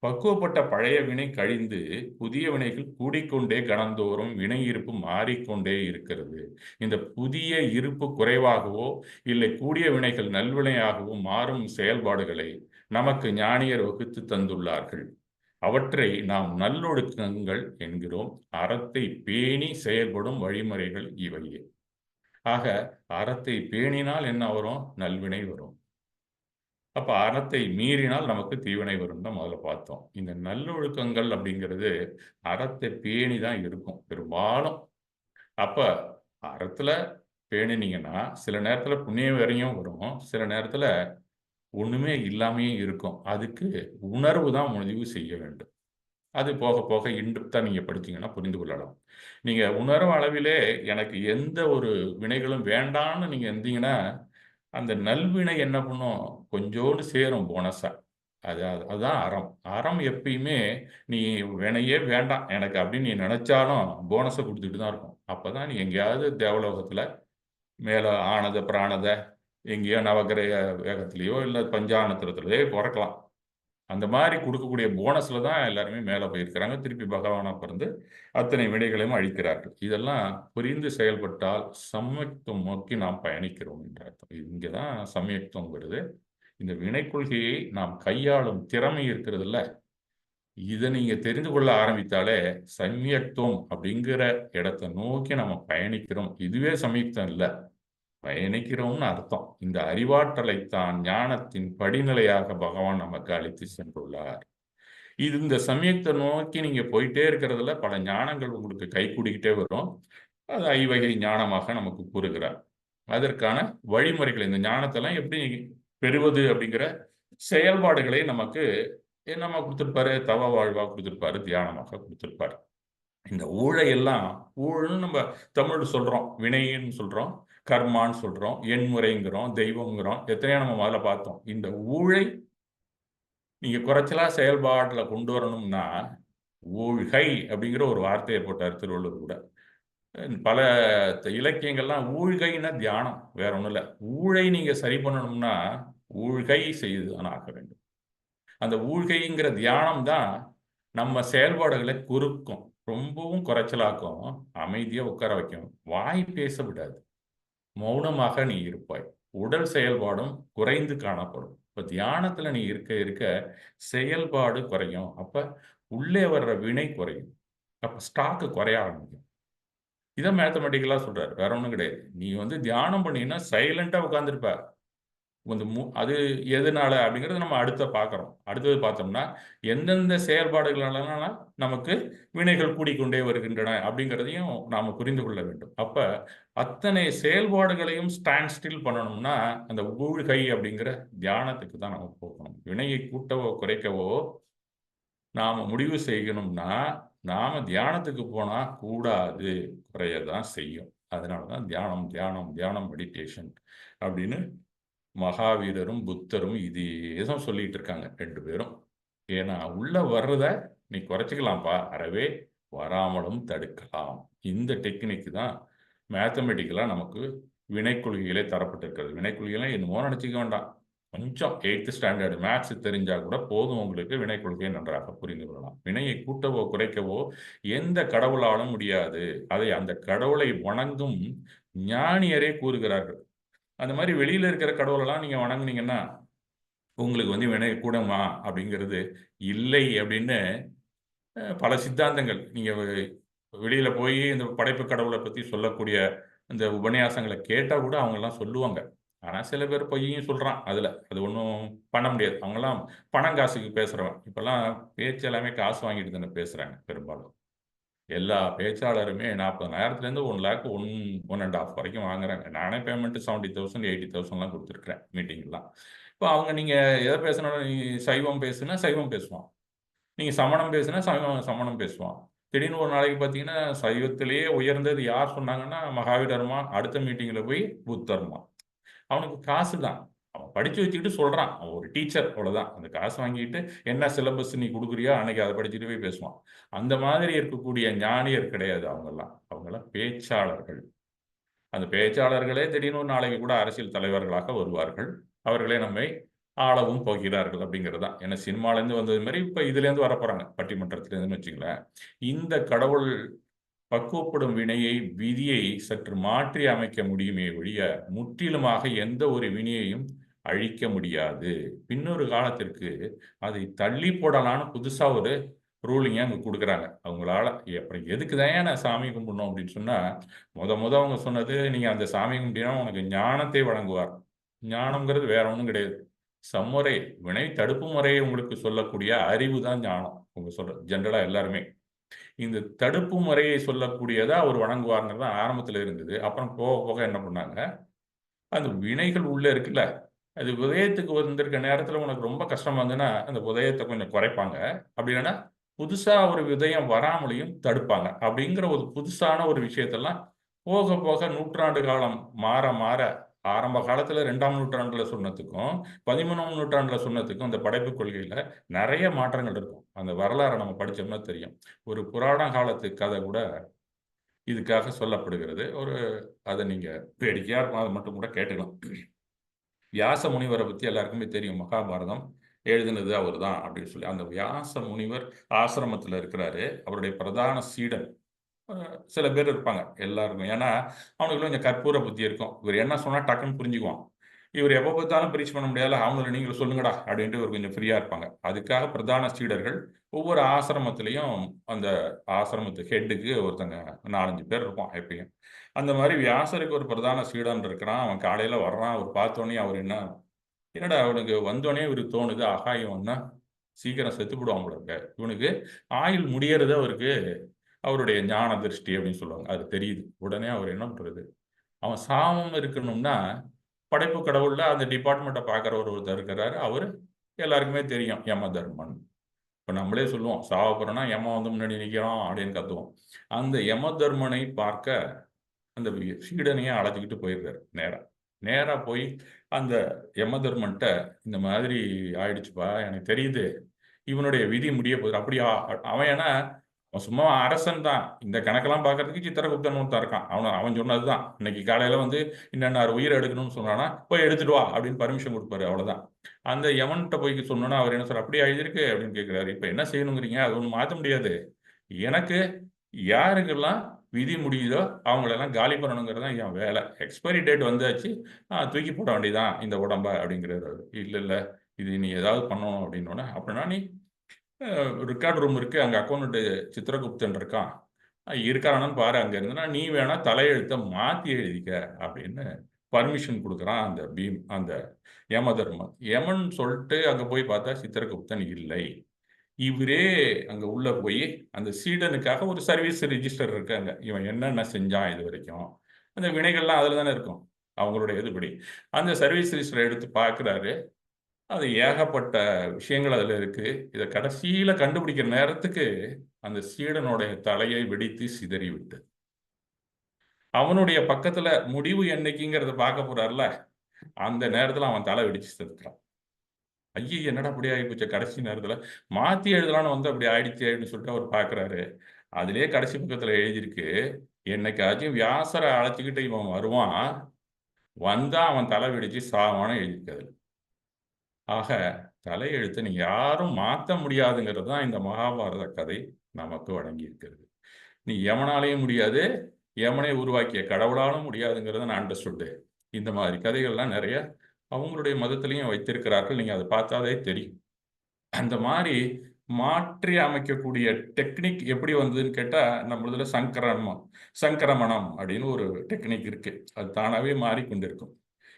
பக்குவப்பட்ட பழைய வினை கழிந்து புதிய வினைகள் கூடிக்கொண்டே கணந்தோறும் வினை இருப்பு மாறிக்கொண்டே இருக்கிறது. இந்த புதிய இருப்பு குறைவாகவோ இல்லை கூடிய வினைகள் நல்வினையாகவோ மாறும் செயல்பாடுகளை நமக்கு ஞானியர் வகுத்து தந்துள்ளார்கள். அவற்றை நாம் நல்லொழுக்கங்கள் என்கிறோம். அறத்தை பேணி செயல்படும் வழிமுறைகள் இவையே. ஆக அறத்தை பேணினால் என்ன வரும்? நல்வினை வரும். அப்ப அறத்தை மீறினால் நமக்கு தீவினை வரும் தான் முதல்ல பார்த்தோம். இந்த நல்லொழுக்கங்கள் அப்படிங்கிறது அறத்தை பேணி தான் இருக்கும் பெரும்பாலும். அப்ப அறத்துல பேணினீங்கன்னா சில நேரத்துல புண்ணியம் வரையும் வரும், சில நேரத்துல ஒண்ணுமே இல்லாமையே இருக்கும். அதுக்கு உணர்வு தான் முடிவு செய்ய வேண்டும். அது போக போக இன்டெப்த்தா நீங்க படிச்சீங்கன்னா புரிந்து கொள்ளலாம். நீங்க உணர்வு அளவிலே எனக்கு எந்த ஒரு வினைகளும் வேண்டான்னு நீங்க இருந்தீங்கன்னா, அந்த நல்வினை என்ன பண்ணும்? கொஞ்சோண்டு சேரும் போனஸா. அதுதான் அறம். அறம் எப்பயுமே நீ வினையே வேண்டாம் எனக்கு அப்படின்னு நீ நினைச்சாலும் போனஸ குடுத்துட்டு தான் இருக்கும். அப்பதான் நீ எங்கேயாவது தேவலோகத்துல மேல ஆனத, பிராணத எங்கேயோ நவக்கிரக வேகத்திலயோ இல்ல பஞ்சானத்திரத்திலயோ பொறக்கலாம். அந்த மாதிரி கொடுக்கக்கூடிய போனஸ்ல தான் எல்லாருமே மேல போயிருக்கிறாங்க. திருப்பி பகவானா பிறந்து அத்தனை வினைகளையும் அழிக்கிறார்கள். இதெல்லாம் புரிந்து செயல்பட்டால் சம்யக்தம் நோக்கி நாம் பயணிக்கிறோம் என்ற அர்த்தம். இங்க தான் சம்யக்தம் வருது. இந்த வினை கொள்கையை நாம் கையாளும் திறமை இருக்கிறதுல்ல, இத நீங்க தெரிந்து கொள்ள ஆரம்பித்தாலே சம்யக்தம் அப்படிங்கிற இடத்தை நோக்கி நம்ம பயணிக்கிறோம். இதுவே சம்யுக்தம் இல்ல. பயணிக்கிறோம்னு அர்த்தம். இந்த அறிவாற்றலைத்தான் ஞானத்தின் படிநிலையாக பகவான் நமக்கு அளித்து சென்றுள்ளார். இது இந்த சமயத்தை நோக்கி நீங்க போயிட்டே இருக்கிறதுல பல ஞானங்கள் உங்களுக்கு கை கூடிக்கிட்டே வரும். அது ஐவகை ஞானமாக நமக்கு கூறுகிறார். அதற்கான வழிமுறைகள் இந்த ஞானத்தெல்லாம் எப்படி பெறுவது அப்படிங்கிற செயல்பாடுகளை நமக்கு நம்ம கொடுத்திருப்பாரு, தவ வாழ்வா கொடுத்திருப்பாரு, தியானமாக கொடுத்திருப்பாரு. இந்த ஊழையெல்லாம் ஊழ்ன்னு நம்ம தமிழ் சொல்றோம், வினைன்னு சொல்றோம், கர்மான்னு சொல்றோம், எண்முறைங்கிறோம், தெய்வம்ங்கிறோம். எத்தனையோ நம்ம முதல்ல பார்த்தோம். இந்த ஊழை நீங்க குறைச்சலா செயல்பாட்டுல கொண்டு வரணும்னா, ஊழ்கை அப்படிங்கிற ஒரு வார்த்தையை போட்டார் திருவள்ளுவர் கூட. பல இலக்கியங்கள்லாம் ஊழ்கைன்னா தியானம், வேற ஒண்ணும் இல்ல. ஊழை நீங்க சரி பண்ணணும்னா, ஊழ்கை செய்துதான் ஆக வேண்டும். அந்த ஊழ்கைங்கிற தியானம் தான் நம்ம செயல்பாடுகளை குறுக்கும், ரொம்பவும் குறைச்சலாக்கும், அமைதியா உட்கார வைக்கும், வாய் பேச விடாது. மௌனமாக நீ இருப்பாய். உடல் செயல்பாடும் குறைந்து காணப்படும். இப்ப தியானத்துல நீ இருக்க இருக்க செயல்பாடு குறையும். அப்ப உள்ளே வர்ற வினை குறையும். அப்ப ஸ்டாக் குறைய ஆரம்பிக்கும். இத மேத்தமெட்டிக்கலா சொல்றாரு. வேற ஒண்ணும் கிடையாது. நீ தியானம் பண்ணீன்னா சைலன்ட்டா உட்கார்ந்திருப்ப. அது எதனால அப்படிங்கிறத நம்ம பார்க்கிறோம். அடுத்தது பார்த்தோம்னா, எந்தெந்த செயல்பாடுகளால நமக்கு வினைகள் கூடிக்கொண்டே வருகின்றன அப்படிங்கிறதையும் நாம புரிந்து கொள்ள வேண்டும். அப்ப அத்தனை செயல்பாடுகளையும் ஸ்டாண்ட் ஸ்டில் பண்ணணும்னா, அந்த ஊழ்கை அப்படிங்கிற தியானத்துக்கு தான் நம்ம போகணும். வினையை கூட்டவோ, குறைக்கவோ நாம முடிவு செய்யணும்னா, நாம தியானத்துக்கு போனா கூடாது, குறையதான் செய்யும். அதனால தான் தியானம், தியானம், தியானம் மெடிடேஷன் அப்படின்னு மகாவீரரும், புத்தரும் இதே தான் சொல்லிட்டு இருக்காங்க 2 பேரும். ஏன்னா, உள்ள வர்றத நீ குறைச்சுக்கலாம்ப்பா. அறவே வராமலும் தடுக்கலாம். இந்த டெக்னிக் தான் மேத்தமெட்டிக்கலா நமக்கு வினைக்கொள்கைகளே தரப்பட்டிருக்கிறது. வினைக்கொள்கைலாம் என்னமோ நினைச்சுக்க வேண்டாம். கொஞ்சம் 8th ஸ்டாண்டர்ட் மேத்ஸ் தெரிஞ்சா கூட போதும் உங்களுக்கு வினைக்கொள்கையை நன்றாக புரிந்து கொள்ளலாம். வினையை கூட்டவோ, குறைக்கவோ எந்த கடவுளாலும் முடியாது. அதை அந்த கடவுளை வணங்கும் ஞானியரே கூறுகிறார்கள். அந்த மாதிரி வெளியில இருக்கிற கடவுளெல்லாம் நீங்க வணங்குனீங்கன்னா, உங்களுக்கு வினை கூடுமா அப்படிங்கிறது இல்லை அப்படின்னு பல சித்தாந்தங்கள். நீங்க வெளியில போய் இந்த படைப்பு கடவுளை பத்தி சொல்லக்கூடிய இந்த உபன்யாசங்களை கேட்டா கூட அவங்கலாம் சொல்லுவாங்க. ஆனா சில பேர் பொய்யும் சொல்றான் அதுல. அது ஒண்ணும் பண்ண முடியாது. அவங்கலாம் பணம் காசுக்கு பேசுறவன். இப்பல்லாம் பேச்சு எல்லாமே காசு வாங்கிட்டு தானே பேசுறாங்க பெரும்பாலும். எல்லா பேச்சாளருமே 40,000லேருந்து 1,00,000 1.5 வரைக்கும் வாங்குறாங்க. நானே பேமெண்ட் 70,000 80,000லாம் கொடுத்துருக்கிறேன் மீட்டிங்லாம். இப்போ அவங்க நீங்க எதை பேசணும், நீ சைவம் பேசுனா சைவம் பேசுவான். நீங்க சமணம் பேசுனா சமணம் பேசுவான். திடீர்னு ஒரு நாளைக்கு பார்த்தீங்கன்னா, சைவத்திலேயே உயர்ந்தது யார் சொன்னாங்கன்னா, மகாவீரருமா, அடுத்த மீட்டிங்ல போய் புத்தருமா. அவனுக்கு காசு தான். அவன் படிச்சு வச்சுக்கிட்டு சொல்றான். அவன் ஒரு டீச்சர் அவ்வளவுதான். அந்த காசு வாங்கிட்டு என்ன சிலபஸ் நீ கொடுக்குறியோ அன்னைக்கு அதை படிச்சுட்டு போய் பேசுவான். அந்த மாதிரி இருக்கக்கூடிய ஞானியர் கிடையாது அவங்கெல்லாம் பேச்சாளர்கள். அந்த பேச்சாளர்களே திடீர்னு ஒரு நாளைக்கு கூட அரசியல் தலைவர்களாக வருவார்கள். அவர்களே நம்மை ஆளவும் போகிறார்கள் அப்படிங்கிறது தான். ஏன்னா சினிமாலேருந்து வந்தது மாதிரி இப்போ இதுலேருந்து வரப்போறாங்க பட்டிமன்றத்திலேருந்துன்னு வச்சுங்களேன். இந்த கடவுள் பக்குவப்படும் வினையை, விதியை சற்று மாற்றி அமைக்க முடியுமே ஒழிய முற்றிலுமாக எந்த ஒரு வினையையும் அழிக்க முடியாது. பின்னொரு காலத்திற்கு அதை தள்ளி போடலான்னு புதுசா ஒரு ரூலிங்க அங்க கொடுக்குறாங்க. அவங்களால அப்புறம் எதுக்கு தான் நான் சாமி கும்பிடணும் அப்படின்னு சொன்னா, முத அவங்க சொன்னது, நீங்க அந்த சாமி கும்பிட்டீங்கன்னா உனக்கு ஞானத்தை வழங்குவார். ஞானம்ங்கிறது வேற ஒண்ணும் கிடையாது. சம்முறை வினை தடுப்பு முறையை உங்களுக்கு சொல்லக்கூடிய அறிவு தான் ஞானம். உங்க சொல்ற ஜென்ரலா எல்லாருமே இந்த தடுப்பு முறையை சொல்லக்கூடியதா அவர் வழங்குவாருங்கிறது தான் ஆரம்பத்துல இருந்தது. அப்புறம் போக போக என்ன பண்ணாங்க, அந்த வினைகள் உள்ள இருக்குல்ல, அது உதயத்துக்கு வந்திருக்க நேரத்துல உனக்கு ரொம்ப கஷ்டமா இருந்ததுன்னா, அந்த உதயத்தை கொஞ்சம் குறைப்பாங்க. அப்படி இல்லைன்னா புதுசா ஒரு விதயம் வராமலையும் தடுப்பாங்க. அப்படிங்கிற ஒரு புதுசான ஒரு விஷயத்தெல்லாம் போக போக நூற்றாண்டு காலம் மாற மாற ஆரம்ப காலத்துல 2ஆம் நூற்றாண்டுல சொன்னதுக்கும் 13ஆம் நூற்றாண்டுல சொன்னதுக்கும் அந்த படைப்பு கொள்கையில நிறைய மாற்றங்கள் இருக்கும். அந்த வரலாறை நம்ம படிச்சோம்னா தெரியும். ஒரு புராண காலத்து கதை கூட இதுக்காக சொல்லப்படுகிறது. அதை நீங்க வேடிக்கையா இருக்கும். அதை மட்டும் கூட கேட்டுக்கலாம். வியாச முனிவரை பத்தி எல்லாருக்குமே தெரியும். மகாபாரதம் எழுதினது அவர் தான் அப்படின்னு சொல்லி. அந்த வியாச முனிவர் ஆசிரமத்துல இருக்கிறாரு. அவருடைய பிரதான சீடன் சில பேர் இருப்பாங்க எல்லாருக்கும். ஏன்னா அவனுக்கு கொஞ்சம் கற்பூர புத்தி இருக்கும். இவர் என்ன சொன்னா டக்குன்னு புரிஞ்சுக்குவான். இவர் எப்போ பார்த்தாலும் பிரீச் பண்ண முடியாது. அவங்கள நீங்களும் சொல்லுங்கடா அப்படின்ட்டு இவர் கொஞ்சம் ஃப்ரீயா இருப்பாங்க. அதுக்காக பிரதான சீடர்கள் ஒவ்வொரு ஆசிரமத்திலையும் அந்த ஆசிரமத்து ஹெட்டுக்கு ஒருத்தங்க 4-5 பேர் இருப்பான் எப்பயும். அந்த மாதிரி வியாசருக்கு ஒரு பிரதான சீடன் இருக்கிறான். அவன் காலையில வர்றான். அவர் பார்த்தோன்னே அவர் என்னடா அவனுக்கு வந்தோடனே இவருக்கு தோணுது, ஆகா இவன் சீக்கிரம் செத்து போடுவான் போல இருக்க. இவனுக்கு ஆயுள் முடியறது அவருக்கு அவருடைய ஞான திருஷ்டி அப்படின்னு சொல்லுவாங்க. அது தெரியுது. உடனே அவர் என்ன பண்றது, அவன் சாமம் இருக்கணும்னா படைப்பு கடவுள்ல அந்த டிபார்ட்மெண்ட்டை பார்க்குற ஒருத்தர் இருக்கிறாரு. அவரு எல்லாருக்குமே தெரியும், யம தர்மன். இப்போ நம்மளே சொல்லுவோம், சாவ போறோம்னா யமன் வந்து முன்னாடி நிற்கிறோம் அப்படின்னு கத்துவோம். அந்த யம தர்மனை பார்க்க அந்த சீடனையே அழைச்சிக்கிட்டு போயிருக்காரு. நேரா நேரா போய் அந்த யம தர்மன்ட்ட, இந்த மாதிரி ஆயிடுச்சுப்பா எனக்கு தெரியுது, இவனுடைய விதி முடிய போகுது. அப்படியா? அவன் ஏன்னா அவன் சும்மா அரசன் தான். இந்த கணக்கெல்லாம் பார்க்கறதுக்கு சித்திரகுப்தன் ஒருத்தன் இருக்கான். அவன் சொன்னதுதான். இன்னைக்கு காலையில வந்து இன்னென்னார் உயிரை எடுக்கணும்னு சொன்னானா, போய் எடுத்துட்டு வா அப்படின்னு பர்மிஷன் கொடுப்பாரு. அவ்வளவுதான். அந்த யமன்கிட்ட போய் சொன்னோன்னா அவர் என்ன சொல்றார், அப்படியே எழுதியிருக்கு அப்படின்னு கேட்கிறாரு. இப்ப என்ன செய்யணுங்கிறீங்க? அது ஒன்றும் மாற்ற முடியாது. எனக்கு யாருக்கெல்லாம் விதி முடியுதோ அவங்களெல்லாம் காலி பண்ணணுங்கிறது தான் என் வேலை. எக்ஸ்பைரி டேட் வந்தாச்சு, தூக்கி போட வேண்டியதான் இந்த உடம்ப அப்படிங்கிறாரு அவரு. இல்ல இல்ல, இது நீ ஏதாவது பண்ணணும் அப்படின்னோடனே, அப்படின்னா நீ ரெக்கார்ட் ரூம் இருக்கு, அங்க அக்கௌண்ட் சித்திரகுப்தன் இருக்கான், இருக்கானான்னு பாரு, அங்க இருந்தனா நீ வேணா தலையெழுத்தை மாத்தி எழுதிக்க அப்படின்னு பர்மிஷன் கொடுக்குறான் அந்த அந்த யமதர்மன். யமன் சொல்லிட்டு அங்க போய் பார்த்தா சித்திரகுப்தன் இல்லை. இவரே அங்க உள்ள போய் அந்த சீடனுக்காக ஒரு சர்வீஸ் ரிஜிஸ்டர் இருக்காங்க. இவன் என்னென்ன செஞ்சான் இது வரைக்கும், அந்த வினைகள்லாம் அதுல தானே இருக்கும் அவங்களுடைய இதுபடி. அந்த சர்வீஸ் ரிஜிஸ்டர் எடுத்து பார்க்குறாரு. அது ஏகப்பட்ட விஷயங்கள் அதுல இருக்கு. இத கடைசியில கண்டுபிடிக்கிற நேரத்துக்கு அந்த சீடனுடைய தலையை வெடித்து சிதறி விட்டு, அவனுடைய பக்கத்துல முடிவு என்னைக்குங்கிறத பார்க்க போறார்ல, அந்த நேரத்துல அவன் தலை வெடிச்சு செத்துட்டான். ஐயய்ய! என்னடா இப்படி ஆயிப்போச்சே கடைசி நேரத்துல. மாத்தி எழுதலான்னு வந்து அப்படி ஆயிடுச்சே அப்படின்னு சொல்லிட்டு அவர் பார்க்குறாரு. அதிலேயே கடைசி பக்கத்துல எழுதியிருக்கு, என்னைக்காச்சும் வியாசரை அழைச்சுக்கிட்டு இவன் வருவான், வந்தா அவன் தலை வெடிச்சு சாவான்னு எழுதியிருக்கு அதுல. ஆக தலையெழுத்தை நீங்க யாரும் மாத்த முடியாதுங்கிறது தான் இந்த மகாபாரத கதை நமக்கு வழங்கி இருக்கிறது. நீ எவனாலையும் முடியாது, எவனை உருவாக்கிய கடவுளாலும் முடியாதுங்கிறத நான் அண்டர்ஸ்டுட். இந்த மாதிரி கதைகள்லாம் நிறைய அவங்களுடைய மதத்திலையும் வைத்திருக்கிறார்கள். நீங்க அதை பார்த்தாலே தெரியும். அந்த மாதிரி மாற்றி அமைக்கக்கூடிய டெக்னிக் எப்படி வந்ததுன்னு கேட்டா, நம்மளதுல சங்கிரமணம் அப்படின்னு ஒரு டெக்னிக் இருக்கு. அது தானாவே மாறிக்கொண்டிருக்கும்.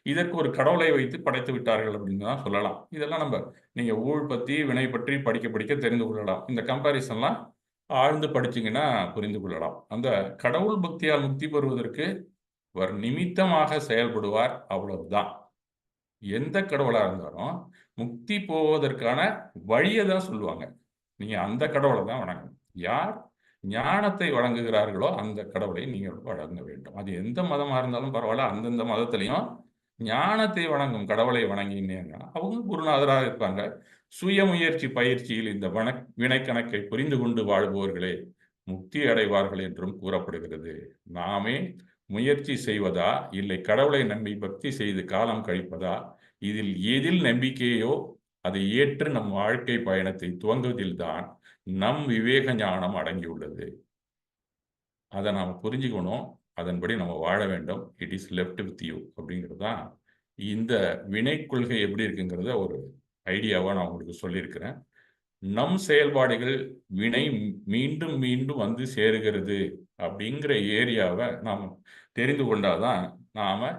இதற்கு ஒரு கடவுளை வைத்து படைத்து விட்டார்கள் அப்படின்னு தான் சொல்லலாம். இதெல்லாம் நீங்க ஊழ் பத்தி, வினை பற்றி படிக்க படிக்க தெரிந்து கொள்ளலாம். இந்த கம்பேரிசன்லாம் ஆழ்ந்து படிச்சீங்கன்னா புரிந்து கொள்ளலாம். அந்த கடவுள் பக்தியால் முக்தி பெறுவதற்கு ஒரு நிமித்தமாக செயல்படுவார், அவ்வளவுதான். எந்த கடவுளா இருந்தாலும் முக்தி போவதற்கான வழியை தான் சொல்லுவாங்க. நீங்க அந்த கடவுளை தான் வணங்கணும். யார் ஞானத்தை வழங்குகிறார்களோ அந்த கடவுளை நீங்கள் வழங்க வேண்டும். அது எந்த மதமா இருந்தாலும் பரவாயில்ல. அந்தந்த மதத்திலையும் ஞானத்தை வணங்கும் கடவுளை வணங்கினீங்கன்னா அவங்க குருநாதராக இருப்பாங்க. சுய முயற்சி பயிற்சியில் இந்த வினைக்கணக்கை புரிந்து கொண்டு வாழ்பவர்களே முக்தி அடைவார்கள் என்றும் கூறப்படுகிறது. நாமே முயற்சி செய்வதா, இல்லை கடவுளை நம்பி பக்தி செய்து காலம் கழிப்பதா, இதில் எதில் நம்பிக்கையோ அதை ஏற்று நம் வாழ்க்கை பயணத்தை துவங்குவதில்தான் நம் விவேக ஞானம் அடங்கியுள்ளது. அதை நாம் புரிஞ்சுக்கணும், அதன்படி நம்ம வாழ வேண்டும். It is left with you அப்படிங்கிறது தான் இந்த வினை கொள்கை எப்படி இருக்குங்கிறத ஒரு ஐடியாவாக நான் உங்களுக்கு சொல்லியிருக்கிறேன். நம் செயல்பாடுகள் வினை மீண்டும் மீண்டும் வந்து சேருகிறது அப்படிங்கிற ஏரியாவை நாம் தெரிந்து கொண்டாதான் நாம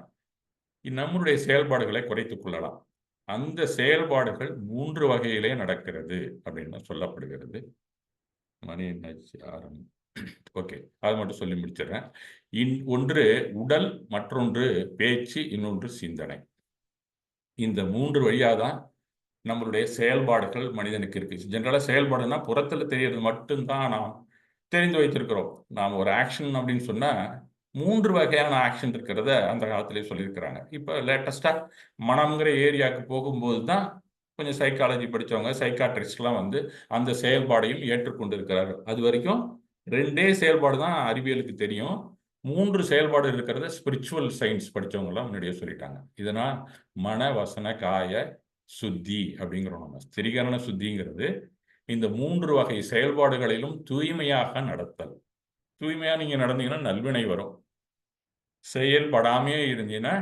நம்முடைய செயல்பாடுகளை குறைத்துக் கொள்ளலாம். அந்த செயல்பாடுகள் 3 வகையிலே நடக்கிறது அப்படின்னு சொல்லப்படுகிறது. மணி என்னாச்சு? ஓகே, அதை மட்டும் சொல்லி முடிச்சிடுறேன். ஒன்று உடல், மற்றொன்று பேச்சு, இன்னொன்று சிந்தனை. இந்த 3 வழியாதான் நம்மளுடைய செயல்பாடுகள் மனிதனுக்கு இருக்கு. ஜென்ரலா செயல்பாடுனா புறத்துல தெரியறது மட்டும்தான் நாம் தெரிந்து வைத்திருக்கிறோம். நாம் ஒரு ஆக்ஷன் அப்படின்னு சொன்னா 3 வகையான ஆக்ஷன் இருக்கிறத அந்த காலத்திலே சொல்லியிருக்கிறாங்க. இப்போ லேட்டஸ்டா மனம்ங்கிற ஏரியாவுக்கு போகும்போது தான் கொஞ்சம் சைக்காலஜி படித்தவங்க, சைக்காட்ரிஸ்ட்லாம் வந்து அந்த செயல்பாடையும் ஏற்றுக்கொண்டு இருக்கிறார்கள். அது வரைக்கும் 2 செயல்பாடு தான் அறிவியலுக்கு தெரியும். 3 செயல்பாடு இருக்கிறத ஸ்பிரிச்சுவல் சயின்ஸ் படித்தவங்கலாம் முன்னாடியே சொல்லிட்டாங்க. இதனால் மன, வசன, காய சுத்தி அப்படிங்கிறோம். நம்ம ஸ்திரீகரண சுத்திங்கிறது இந்த 3 வகை செயல்பாடுகளிலும் தூய்மையாக நடத்தல். தூய்மையா நீங்க நடந்தீங்கன்னா நல்வினை வரும். செயல்படாமையே இருந்தீங்கன்னா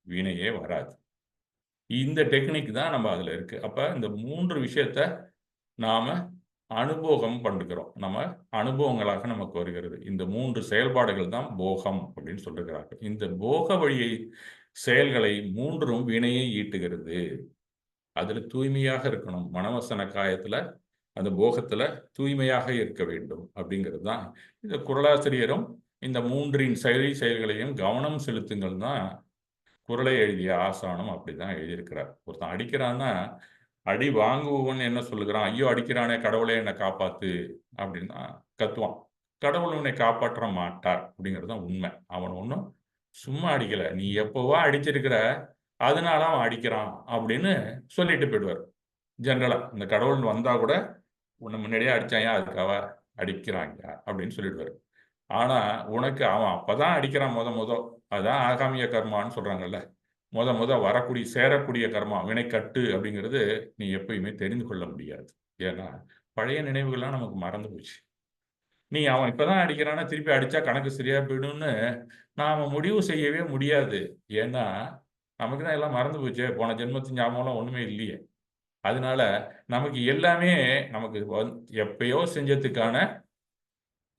வினையே வராது. இந்த டெக்னிக் தான் நம்ம அதுல இருக்கு. அப்ப இந்த 3 விஷயத்த நாம அனுபவம் பண்ணுகிறோம். நம்ம அனுபவங்களாக நமக்கு வருகிறது. இந்த 3 செயல்பாடுகள் தான் போகம் அப்படின்னு சொல்லுகிறார்கள். இந்த போக வழியை செயல்களை 3ம் வினையை ஈட்டுகிறது. அதுல தூய்மையாக இருக்கணும். மனவசன காயத்துல அந்த போகத்துல தூய்மையாக இருக்க வேண்டும் அப்படிங்கிறது தான் இந்த குறளாசிரியரும் இந்த 3 செயல்களையும் கவனம் செலுத்துங்கள் தான் குறளை எழுதிய ஆசானம் அப்படிதான் எழுதியிருக்கிறார். ஒருத்தன் அடிக்கிறான்னா அடி வாங்குவவன் என்ன சொல்லுகிறான்? ஐயோ அடிக்கிறானே, கடவுளே என்னை காப்பாத்து அப்படின்னா கத்துவான். கடவுள் உன்னை காப்பாற்ற மாட்டார் அப்படிங்கிறது தான் உண்மை. அவன் ஒன்றும் சும்மா அடிக்கல, நீ எப்போவா அடிச்சிருக்கிற அதனால அவன் அடிக்கிறான் அப்படின்னு சொல்லிட்டு போயிடுவார். ஜென்ரலா இந்த கடவுள் வந்தா கூட உன்னை முன்னாடியே அடிச்சாயா அதுக்காக அடிக்கிறாங்க அப்படின்னு சொல்லிடுவாரு. ஆனா உனக்கு அவன் அப்பதான் அடிக்கிறான் முத அதான் ஆகாமிய கர்மான்னு சொல்றாங்கல்ல. முத வரக்கூடிய சேரக்கூடிய கர்மா வினைக்கட்டு அப்படிங்கிறது நீ எப்பயுமே தெரிந்து கொள்ள முடியாது. ஏன்னா பழைய நினைவுகள்லாம் நமக்கு மறந்து போச்சு. நீ அவன் இப்பதான் அடிக்கிறான்னா திருப்பி அடிச்சா கணக்கு சரியா போயிடும்னு நாம முடிவு செய்யவே முடியாது. ஏன்னா நமக்கு தான் எல்லாம் மறந்து போச்சு. போன ஜென்மத்தின் ஞாபகம்லாம் ஒண்ணுமே இல்லையே. அதனால நமக்கு எல்லாமே நமக்கு எப்பயோ செஞ்சதுக்கான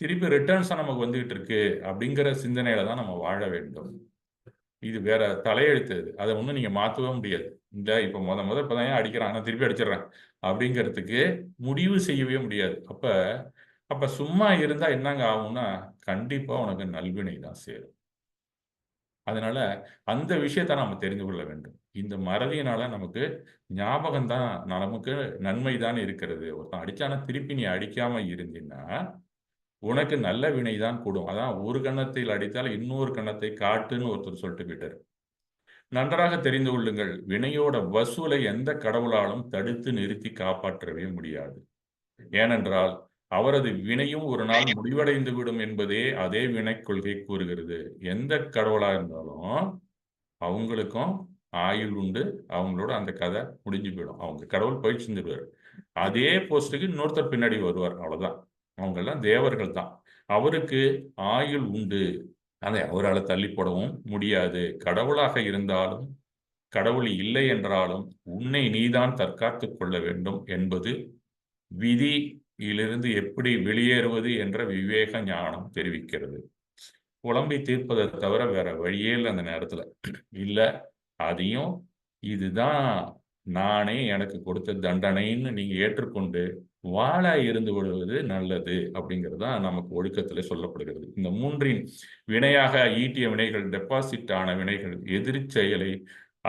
திருப்பி ரிட்டர்ன்ஸா நமக்கு வந்துகிட்டு இருக்கு அப்படிங்கிற சிந்தனையில தான் நம்ம வாழ வேண்டும். இது வேற தலையெழுத்து. அதை ஒன்றும் நீங்க மாற்றவே முடியாது. இந்த இப்போ இப்பதான் ஏன் அடிக்கிறான், நான் திருப்பி அடிச்சிடுறேன் அப்படிங்கிறதுக்கு முடிவு செய்யவே முடியாது. அப்ப சும்மா இருந்தா என்னங்க ஆகும்னா கண்டிப்பா உனக்கு நல்வினை தான் சேரும். அதனால அந்த விஷயத்தை நாம தெரிந்து கொள்ள வேண்டும். இந்த மறதியினால நமக்கு ஞாபகம் தான் நமக்கு நன்மை தான் இருக்கிறது. ஒருத்தன் அடிச்சானா திருப்பி நீ அடிக்காம இருந்தீன்னா உனக்கு நல்ல வினை தான் கூடும். அதான் ஒரு கன்னத்தில் அடித்தால் இன்னொரு கன்னத்தை காட்டுன்னு ஒருத்தர் சொல்லிட்டு போயிட்டார். நன்றாக தெரிந்து கொள்ளுங்கள், வினையோட வசூலை எந்த கடவுளாலும் தடுத்து நிறுத்தி காப்பாற்றவே முடியாது. ஏனென்றால் அவரது வினையும் ஒரு நாள் முடிவடைந்து விடும் என்பதே அதே வினை கொள்கை கூறுகிறது. எந்த கடவுளா இருந்தாலும் அவங்களுக்கும் ஆயுள் உண்டு, அவங்களோட அந்த கதை முடிஞ்சு போயிடும். அவங்க கடவுள் போயிட்டு செஞ்சிருவார். அதே போஸ்டுக்கு இன்னொருத்தர் பின்னாடி வருவார், அவ்வளவுதான். அவங்க எல்லாம் தேவர்கள் தான். அவருக்கு ஆயுள் உண்டு, அதை அவரால் தள்ளி போடவும் முடியாது. கடவுளாக இருந்தாலும் கடவுள் இல்லை என்றாலும் உன்னை நீதான் தற்காத்துக் கொள்ள வேண்டும் என்பது விதியிலிருந்து எப்படி வெளியேறுவது என்ற விவேக ஞானம் தெரிவிக்கிறது. புலம்பி தீர்ப்பதை தவிர வேற வழியே இல்லை அந்த நேரத்துல. இல்ல அதையும் இதுதான் நானே எனக்கு கொடுத்த தண்டனைன்னு நீங்க ஏற்றுக்கொண்டு வாழ இருந்து விடுவது நல்லது அப்படிங்கிறது தான் நமக்கு ஒழுக்கத்தில் சொல்லப்படுகிறது. இந்த 3 வினையாக ஈட்டிய வினைகள், டெபாசிட் ஆன வினைகள் எதிர் செயலை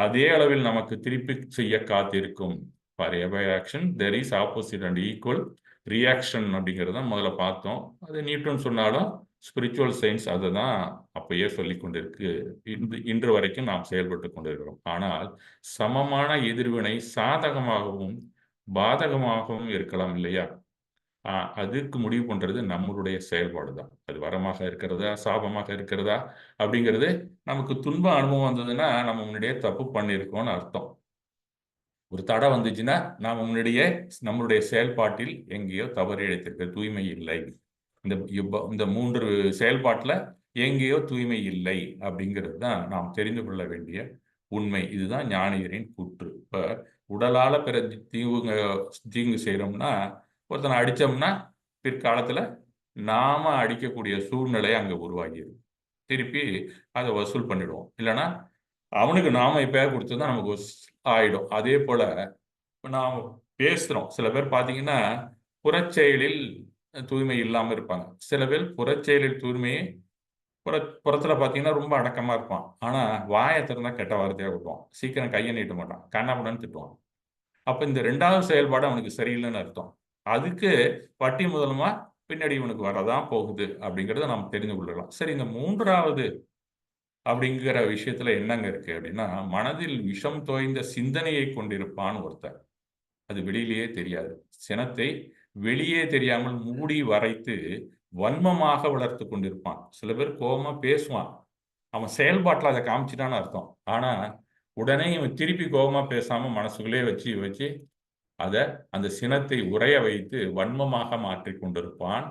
அதே அளவில் நமக்கு திருப்பி செய்ய காத்திருக்கும். For every action there is opposite and equal reaction அப்படிங்கிறது தான் முதல்ல பார்த்தோம். அது நியூட்டன் சொன்னாலும் ஸ்பிரிச்சுவல் சயின்ஸ் அதை தான் அப்பயே சொல்லி கொண்டிருக்கு. இன்று வரைக்கும் நாம் செயல்பட்டு கொண்டிருக்கிறோம். ஆனால் சமமான எதிர்வினை சாதகமாகவும் பாதகமாகவும் இருக்கலாம் இல்லையா? அதுக்கு முடிவு பண்றது நம்மளுடைய செயல்பாடு தான். அது வரமாக இருக்கிறதா, சாபமாக இருக்கிறதா அப்படிங்கிறது நமக்கு துன்ப அனுபவம் வந்ததுன்னா நம்ம முன்னாடியே தப்பு பண்ணியிருக்கோம்னு அர்த்தம். ஒரு தடை வந்துச்சுன்னா நாம முன்னாடியே நம்மளுடைய செயல்பாட்டில் எங்கேயோ தவறு இழைத்திருக்க, தூய்மை இல்லை. இந்த 3 செயல்பாட்டில் எங்கேயோ தூய்மை இல்லை அப்படிங்கிறது தான் நாம் தெரிந்து கொள்ள வேண்டிய உண்மை. இதுதான் ஞானியரின் கூற்று. இப்ப உடலால பிற தீங்கு செய்யறோம்னா, ஒருத்தனை அடிச்சோம்னா பிற்காலத்துல நாம அடிக்கக்கூடிய சூழ்நிலை அங்க உருவாகிடும். திருப்பி அதை வசூல் பண்ணிடுவோம். இல்லைன்னா அவனுக்கு நாம எப்பயாவது கொடுத்தா நமக்கு ஆயிடும். அதே போல நாம் பேசுறோம். சில பேர் பார்த்தீங்கன்னா புறச்செயலில் தூய்மை இல்லாம இருப்பாங்க. சில பேர் புறச்செயலில் தூய்மையை புறத்துல பார்த்தீங்கன்னா ரொம்ப அடக்கமா இருப்பான். ஆனா வாயை திறந்தா கெட்ட வார்த்தையா விட்டுவான். சீக்கிரம் கையை நீட்ட மாட்டான். கண்ணாபுண்ணான்னு திட்டுவான். அப்ப இந்த 2வது செயல்பாடு அவனுக்கு சரியில்லைன்னு அர்த்தம். அதுக்கு வட்டி முதலுமா பின்னாடி இவனுக்கு வரதான் போகுது அப்படிங்கிறத நாம் தெரிந்து கொள்ளலாம். சரி, இந்த 3வது அப்படிங்கிற விஷயத்துல என்னங்க இருக்கு அப்படின்னா, மனதில் விஷம் தோய்ந்த சிந்தனையை கொண்டிருப்பான் ஒருத்தர். அது வெளியிலேயே தெரியாது. சினத்தை வெளியே தெரியாமல் மூடி வரைத்து வன்மமாக வளர்த்து கொண்டிருப்பான். சில பேர் கோபமா பேசுவான். அவன் செயல்பாட்டில் அதை காமிச்சிட்டான்னு அர்த்தம். ஆனா உடனே இவன் திருப்பி கோபமா பேசாம மனசுக்குள்ளே வச்சு வச்சு அதை அந்த சினத்தை உறைய வைத்து வன்மமாக மாற்றி கொண்டிருப்பான்.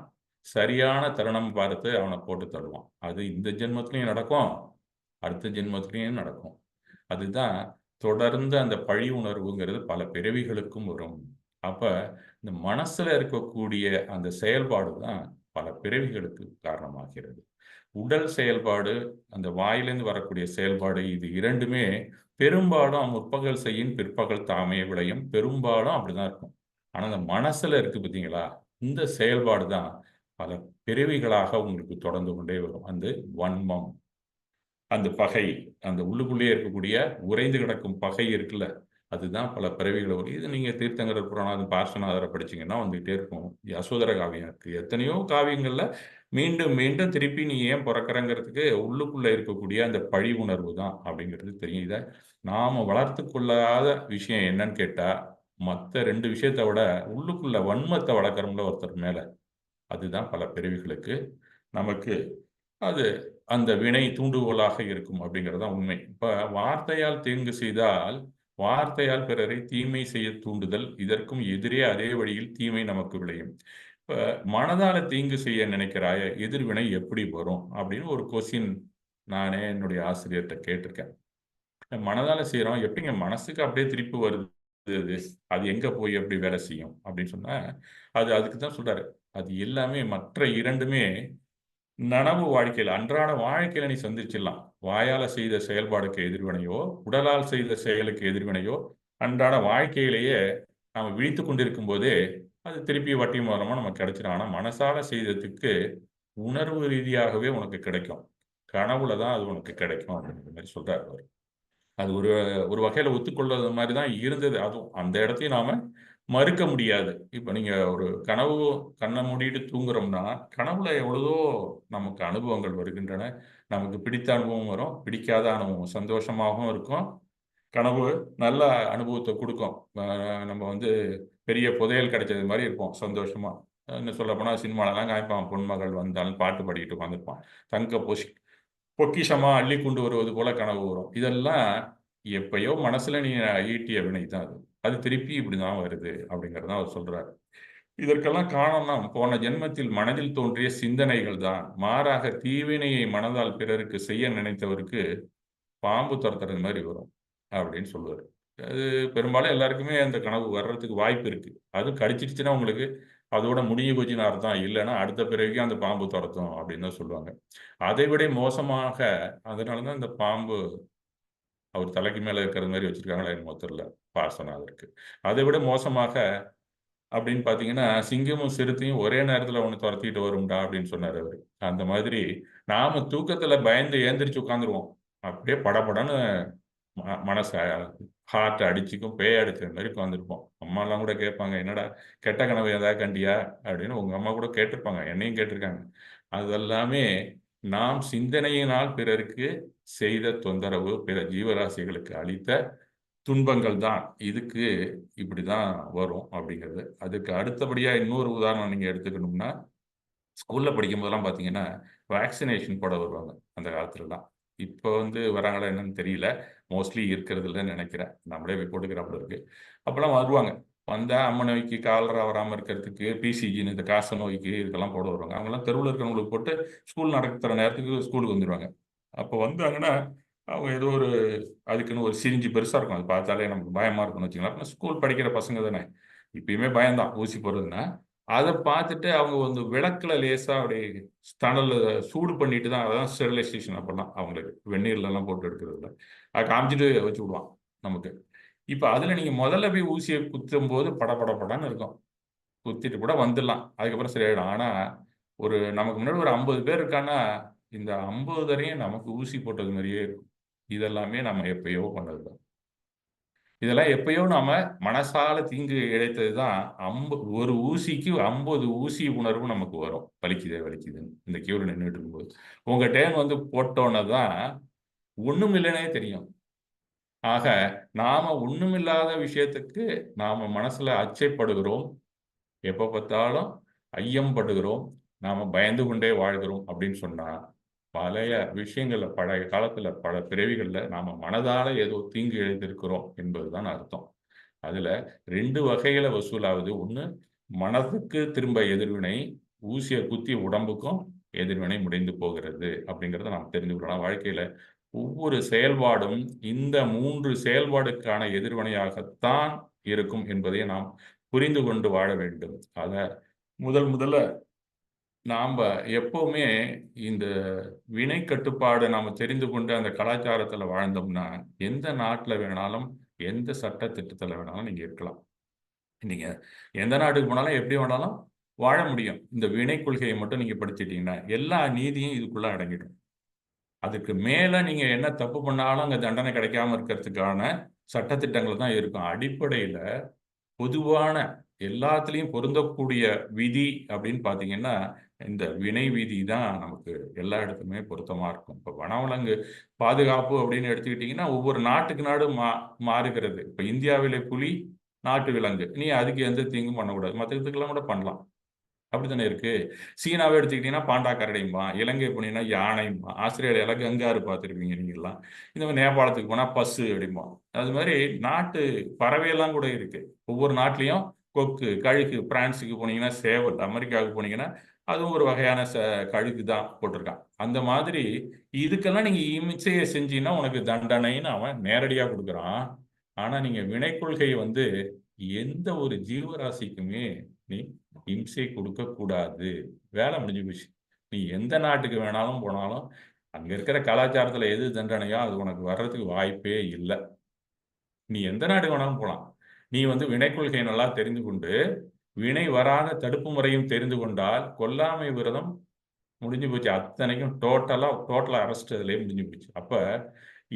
சரியான தருணம் பார்த்து அவனை போட்டு தள்ளுவான். அது இந்த ஜென்மத்திலையும் நடக்கும், அடுத்த ஜென்மத்திலையும் நடக்கும். அதுதான் தொடர்ந்து அந்த பழி உணர்வுங்கிறது பல பிறவிகளுக்கும் வரும். அப்ப இந்த மனசுல இருக்கக்கூடிய அந்த செயல்பாடு தான் பல பிறவிகளுக்கு காரணமாகிறது. உடல் செயல்பாடு, அந்த வாயிலிருந்து வரக்கூடிய செயல்பாடு, இது 2மே பெரும்பாலும் முற்பகல் செய்யின் பிற்பகல் தாமே விளையும். பெரும்பாலும் அப்படிதான் இருக்கும். ஆனா அந்த மனசுல இருக்கு பார்த்தீங்களா, இந்த செயல்பாடு தான் பல பிறவிகளாக உங்களுக்கு தொடர்ந்து கொண்டே வரும். அந்த வன்மம், அந்த பகை, அந்த உள்ளுக்குள்ளேயே இருக்கக்கூடிய உறைந்து கிடக்கும் பகை இருக்குல்ல, அதுதான் பல பிறவிகளை வரும். இது நீங்க தீர்த்தங்கரர் புராணம், பார்ஸ்வநாதரை படிச்சீங்கன்னா வந்துகிட்டே இருக்கும். யசோதர காவியம் இருக்கு. எத்தனையோ காவியங்கள்ல மீண்டும் மீண்டும் திருப்பி நீ ஏன் பிறக்கிறங்கிறதுக்கு உள்ளுக்குள்ள இருக்கக்கூடிய அந்த பழி உணர்வு தான் அப்படிங்கிறது தெரியும். இதை நாம வளர்த்து கொள்ளாத விஷயம் என்னன்னு கேட்டா, மற்ற 2 விஷயத்தை விட உள்ளுக்குள்ள வன்மத்தை வளர்க்குறோம்ல ஒருத்தர் மேல, அதுதான் பல பிறவிகளுக்கு நமக்கு அது அந்த வினை தூண்டுகோலாக இருக்கும் அப்படிங்கிறது தான் உண்மை. இப்ப வார்த்தையால் தீங்கு செய்தால் வார்த்தையால் பிறரை தீமை செய்ய தூண்டுதல், இதற்கும் எதிரே அதே வழியில் தீமை நமக்கு விளையும். இப்ப மனதால தீங்கு செய்ய நினைக்கிறாய, எதிர்வினை எப்படி வரும் அப்படின்னு ஒரு கொஸ்டின் நானே என்னுடைய ஆசிரியர்கிட்ட கேட்டிருக்கேன். மனதால செய்யறோம், எப்படிங்க மனசுக்கு அப்படியே திருப்பி வருது? அது அது எங்க போய் எப்படி வேலை செய்யும் அப்படின்னு சொன்னா, அதுக்கு தான் சொல்றாரு. அது எல்லாமே மற்ற 2மே நனவு வாழ்க்கையில, அன்றாட வாழ்க்கையில நீ சந்திச்சிடலாம். வாயால செய்த செயல்பாடுக்கு எதிர்வினையோ, உடலால் செய்த செயலுக்கு எதிர்வினையோ, அன்றாட வாழ்க்கையிலேயே நாம விழித்துக் கொண்டிருக்கும் போதே அது திருப்பி வட்டி மூலமா நமக்கு கிடைச்சிடும். ஆனா மனசால செய்ததுக்கு உணர்வு ரீதியாகவே உனக்கு கிடைக்கும். கனவுல தான் அது உனக்கு கிடைக்கும் அப்படிங்கிற மாதிரி சொல்றாரு அவரு. அது ஒரு ஒரு வகையில ஒத்துக்கொள்றது மாதிரி தான் இருந்தது. அதுவும் அந்த இடத்தையும் நாம மறுக்க முடியாது. இப்ப நீங்க ஒரு கனவு கண்ணை மூடிட்டு தூங்குறோம்னா, கனவுல எவ்வளவோ நமக்கு அனுபவங்கள் வருகின்றன. நமக்கு பிடித்த அனுபவம் வரும், பிடிக்காத அனுபவம் சந்தோஷமாகவும் இருக்கும். கனவு நல்ல அனுபவத்தை கொடுக்கும். நம்ம வந்து பெரிய புதையல் கிடைச்சது மாதிரி இருப்போம் சந்தோஷமா. இன்னும் சொல்லப்போனா சினிமாலலாம் காமிப்பான், பொன்மகள் வந்தாலும் பாட்டு பாடிக்கிட்டு உட்காந்துருப்பான். தங்க பொக்கிஷமா அள்ளி கொண்டு வருவது போல கனவு வரும். இதெல்லாம் எப்பயோ மனசுல நீ ஈட்டிய வினை தான் அது. அது திருப்பி இப்படிதான் வருது அப்படிங்கிறத அவர் சொல்றாரு. இதற்கெல்லாம் காரணம் போன ஜென்மத்தில் மனதில் தோன்றிய சிந்தனைகள் தான். மாறாக தீவினையை மனதால் பிறருக்கு செய்ய நினைத்தவருக்கு பாம்பு துரத்துறது மாதிரி வரும் அப்படின்னு சொல்லுவாரு. அது பெரும்பாலும் எல்லாருக்குமே அந்த கனவு வர்றதுக்கு வாய்ப்பு இருக்கு. அதுவும் கடிச்சிடுச்சுன்னா உங்களுக்கு அதோட முடிஞ்சு போச்சுன்னு அர்த்தம். இல்லைன்னா அடுத்த பிறவிக்கு அந்த பாம்பு துரத்தும் அப்படின்னு தான் சொல்லுவாங்க. அதை விட மோசமாக, அதனாலதான் இந்த பாம்பு அவர் தலைக்கு மேல இருக்கிறது மாதிரி வச்சிருக்காங்களா என்னமோ தெரியல, பார்சனாதருக்கு. அதை விட மோசமாக அப்படின்னு பார்த்தீங்கன்னா, சிங்கமும் சிறுத்தையும் ஒரே நேரத்துல ஒண்ணு துரத்திட்டு வரும்டா அப்படின்னு சொன்னாரு அவரு. அந்த மாதிரி நாம தூக்கத்துல பயந்து ஏந்திரிச்சு உட்கார்ந்துருவோம். அப்படியே படபடன்னு மனசு ஹார்ட் அடிச்சுக்கும் பேய் அடிக்கிற மாதிரி உட்காந்துருப்போம். அம்மாலாம் கூட கேட்பாங்க, என்னடா கெட்ட கனவு ஏதாவது கண்டியா அப்படின்னு. உங்க அம்மா கூட கேட்டிருப்பாங்க, என்னையும் கேட்டிருக்காங்க. அதெல்லாமே நாம் சிந்தனையினால் பிறருக்கு செய்த தொந்தரவு, பிற ஜீவராசிகளுக்கு அளித்த துன்பங்கள் தான். இதுக்கு இப்படிதான் வரும் அப்படிங்கிறது. அதுக்கு அடுத்தபடியா இன்னொரு உதாரணம் நீங்க எடுத்துக்கணும்னா, ஸ்கூல்ல படிக்கும் போதெல்லாம் பார்த்தீங்கன்னா, வேக்சினேஷன் போட வருவாங்க அந்த காலத்துலலாம். இப்போ வராங்களா என்னன்னு தெரியல. மோஸ்ட்லி இருக்கிறது இல்லன்னு நெனைக்கிறேன். நம்மளே போய் போட்டுக்கிறாப்புல இருக்கு. அப்பலாம் வருவாங்க. வந்தா அம்ம நோய்க்கு, காலரா வராம இருக்கிறதுக்கு, பிசிஜின்னு இந்த காச நோய்க்கு இதுக்கெல்லாம் போட வருவாங்க. அவங்கலாம் தெருவுல இருக்கிறவங்களுக்கு போட்டு ஸ்கூல் நடத்துற நேரத்துக்கு ஸ்கூலுக்கு வந்துருவாங்க. அப்போ வந்தாங்கன்னா, அவங்க ஏதோ ஒரு அதுக்குன்னு ஒரு சிரிஞ்சு பெருசா இருக்கும். அது பார்த்தாலே நமக்கு பயமா இருக்கும்னு வச்சுக்கங்களேன். அப்ப ஸ்கூல் படிக்கிற பசங்க தானே. இப்பயுமே பயம் தான் ஊசி போடுறதுன்னா. அத பார்த்துட்டு அவங்க விளக்குல லேசா அப்படியே தணல்ல சூடு பண்ணிட்டு தான், அதான் ஸ்டெரிலைசேஷன் அப்பல்லாம் அவங்களுக்கு. வெந்நீர்லலாம் போட்டு எடுக்கிறதில்ல. அத காமிச்சுட்டு வச்சு விடுவான் நமக்கு. இப்ப அதுல நீங்க முதல்ல போய் ஊசிய குத்தும்போது படபடன்னு இருக்கும். குத்திட்டு கூட வந்துடலாம். அதுக்கப்புறம் சரியாயிடும். ஆனா, நமக்கு முன்னாடி ஒரு 50 பேர் இருக்கான்னா, இந்த 50 தரையும் நமக்கு ஊசி போட்டது மாரியே இருக்கும். இதெல்லாமே நம்ம எப்பயோ பண்ணது தான். இதெல்லாம் எப்பயோ நாம மனசால தீங்கு இழைத்தது தான். ஒரு ஊசிக்கு 50 ஊசி உணர்வு நமக்கு வரும். வலிக்குதே வலிக்குதுன்னு. இந்த கியூல நின்னுட்டு இருக்கும்போது. உங்க டேர்ன் போட்டோன தான் ஒண்ணும் இல்லன்னே தெரியும். ஆக, நாம ஒண்ணுமில்லாத விஷயத்துக்கு நாம மனசுல அச்சைப்படுகிறோம். எப்ப பார்த்தாலும் ஐயம் படுகிறோம். நாம பயந்து கொண்டே வாழ்கிறோம் அப்படின்னு சொன்னா, பழைய விஷயங்கள்ல, பழைய காலத்துல, பல பிறவிகள்ல நாம மனதால ஏதோ தீங்கு இழைத்திருக்கிறோம் என்பதுதான் அர்த்தம். அதுல 2 வகையில வசூலாகுது. ஒண்ணு மனதுக்கு திரும்ப எதிர்வினை, ஊசிய குத்தி உடம்புக்கும் எதிர்வினை முடிந்து போகிறது அப்படிங்கிறத நாம் தெரிந்து கொள்ளலாம். வாழ்க்கையில ஒவ்வொரு செயல்பாடும் இந்த 3 செயல்பாடுக்கான எதிர்வினையாகத்தான் இருக்கும் என்பதை நாம் புரிந்து கொண்டு வாழ வேண்டும். அத முதல்ல நாம்ப எப்பவுமே இந்த வினை கட்டுப்பாடு நாம தெரிந்து கொண்டு அந்த கலாச்சாரத்துல வாழ்ந்தோம்னா, எந்த நாட்டுல வேணாலும், எந்த சட்ட திட்டத்துல வேணாலும் நீங்க இருக்கலாம். நீங்க எந்த நாட்டுக்கு போனாலும், எப்படி வேணாலும் வாழ முடியும். இந்த வினை கொள்கையை மட்டும் நீங்க படிச்சுட்டீங்கன்னா, எல்லா நீதியும் இதுக்குள்ள அடங்கிடும். அதுக்கு மேல நீங்க என்ன தப்பு பண்ணாலும் அங்க தண்டனை கிடைக்காம இருக்கிறதுக்கான சட்டதிட்டங்கள் தான் இருக்கும். அடிப்படையில பொதுவான எல்லாத்துலயும் பொருந்தக்கூடிய விதி அப்படின்னு பார்த்தீங்கன்னா, இந்த வினை விதி தான் நமக்கு எல்லா இடத்துலயுமே பொருத்தமா இருக்கும். இப்ப வனவிலங்கு பாதுகாப்பு அப்படின்னு எடுத்துக்கிட்டீங்கன்னா, ஒவ்வொரு நாட்டுக்கு நாடு மாறுகிறது. இப்ப இந்தியாவிலே புலி, நாட்டு விலங்கு. நீ அதுக்கு எந்த தீங்கும் பண்ணக்கூடாது. மத்ததுக்கெல்லாம் கூட பண்ணலாம். அப்படித்தானே இருக்கு. சீனாவே எடுத்துக்கிட்டீங்கன்னா பாண்டா கரடிம்பான். இலங்கை போனீங்கன்னா யானைம்பான். ஆஸ்திரேலியால கங்காரு பார்த்திருப்பீங்க நீங்கலாம். இந்த மாரி நேபாளத்துக்கு போனா பசு அப்படிம்பான். அது மாரி நாட்டு பறவையெல்லாம் கூட இருக்கு. ஒவ்வொரு நாட்டிலயும் கொக்கு, கழுகு, பிரான்ஸுக்கு போனீங்கன்னா சேவல், அமெரிக்காவுக்கு போனீங்கன்னா அதுவும் ஒரு வகையான கழுகு தான் போட்டிருக்கான். அந்த மாதிரி இதுக்கெல்லாம் நீங்க இம்சைய செஞ்சீங்கன்னா உனக்கு தண்டனைன்னு அவன் நேரடியா குடுக்குறான். ஆனா நீங்க வினை கொள்கை எந்த ஒரு ஜீவராசிக்குமே நீ இம்சை கொடுக்கக்கூடாது. வேலை முடிஞ்சு போச்சு. நீ எந்த நாட்டுக்கு வேணாலும் போனாலும், அங்க இருக்கிற கலாச்சாரத்துல எது தண்டனையோ அது உனக்கு வர்றதுக்கு வாய்ப்பே இல்ல. நீ எந்த நாட்டுக்கு வேணாலும் போலாம். நீ வினை கொள்கையை நல்லா தெரிந்து கொண்டு, வினை வராத தடுப்பு முறையும் தெரிந்து கொண்டால், கொல்லாமை விரதம் முடிஞ்சு போச்சு. அத்தனைக்கும் டோட்டலா அரெஸ்ட் அதிலேயே முடிஞ்சு போச்சு. அப்ப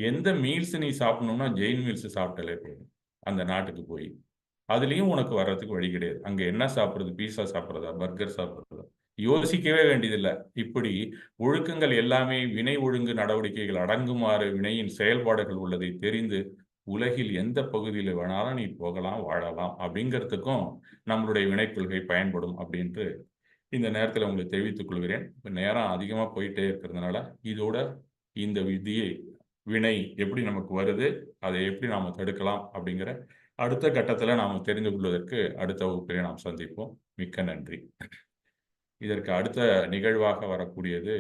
எந்த மீல்ஸ் நீ சாப்பிடணும்னா, ஜெயின் மீல்ஸ் சாப்பிட்டாலே போதும். அந்த நாட்டுக்கு போய். அதுலயும் உனக்கு வர்றதுக்கு வழி கிடையாது. அங்க என்ன சாப்பிடுறது? பீஸா சாப்பிடுறதா? பர்கர் சாப்பிடுறதா? யோசிக்கவே வேண்டியதில்ல. இப்படி ஒழுக்கங்கள் எல்லாமே வினை ஒழுங்கு நடவடிக்கைகள் அடங்குமாறு வினையின் செயல்பாடுகள் உள்ளதை தெரிந்து, உலகில் எந்த பகுதியில வேணாலும் நீ போகலாம், வாழலாம் அப்படிங்கிறதுக்கும் நம்மளுடைய வினை கொள்கை பயன்படும் அப்படின்ட்டு இந்த நேரத்துல உங்களுக்கு தெரிவித்துக் கொள்கிறேன். இப்ப நேரம் அதிகமா போயிட்டே இருக்கிறதுனால, இதோட இந்த வினை எப்படி நமக்கு வருது? அதை எப்படி நாம தடுக்கலாம்? அப்படிங்கிற அடுத்த கட்டத்துல நாம தெரிந்து கொள்வதற்கு அடுத்த வகுப்பிலே நாம் சந்திப்போம். மிக்க நன்றி. இதற்கு அடுத்த நிகழ்வாக வரக்கூடியது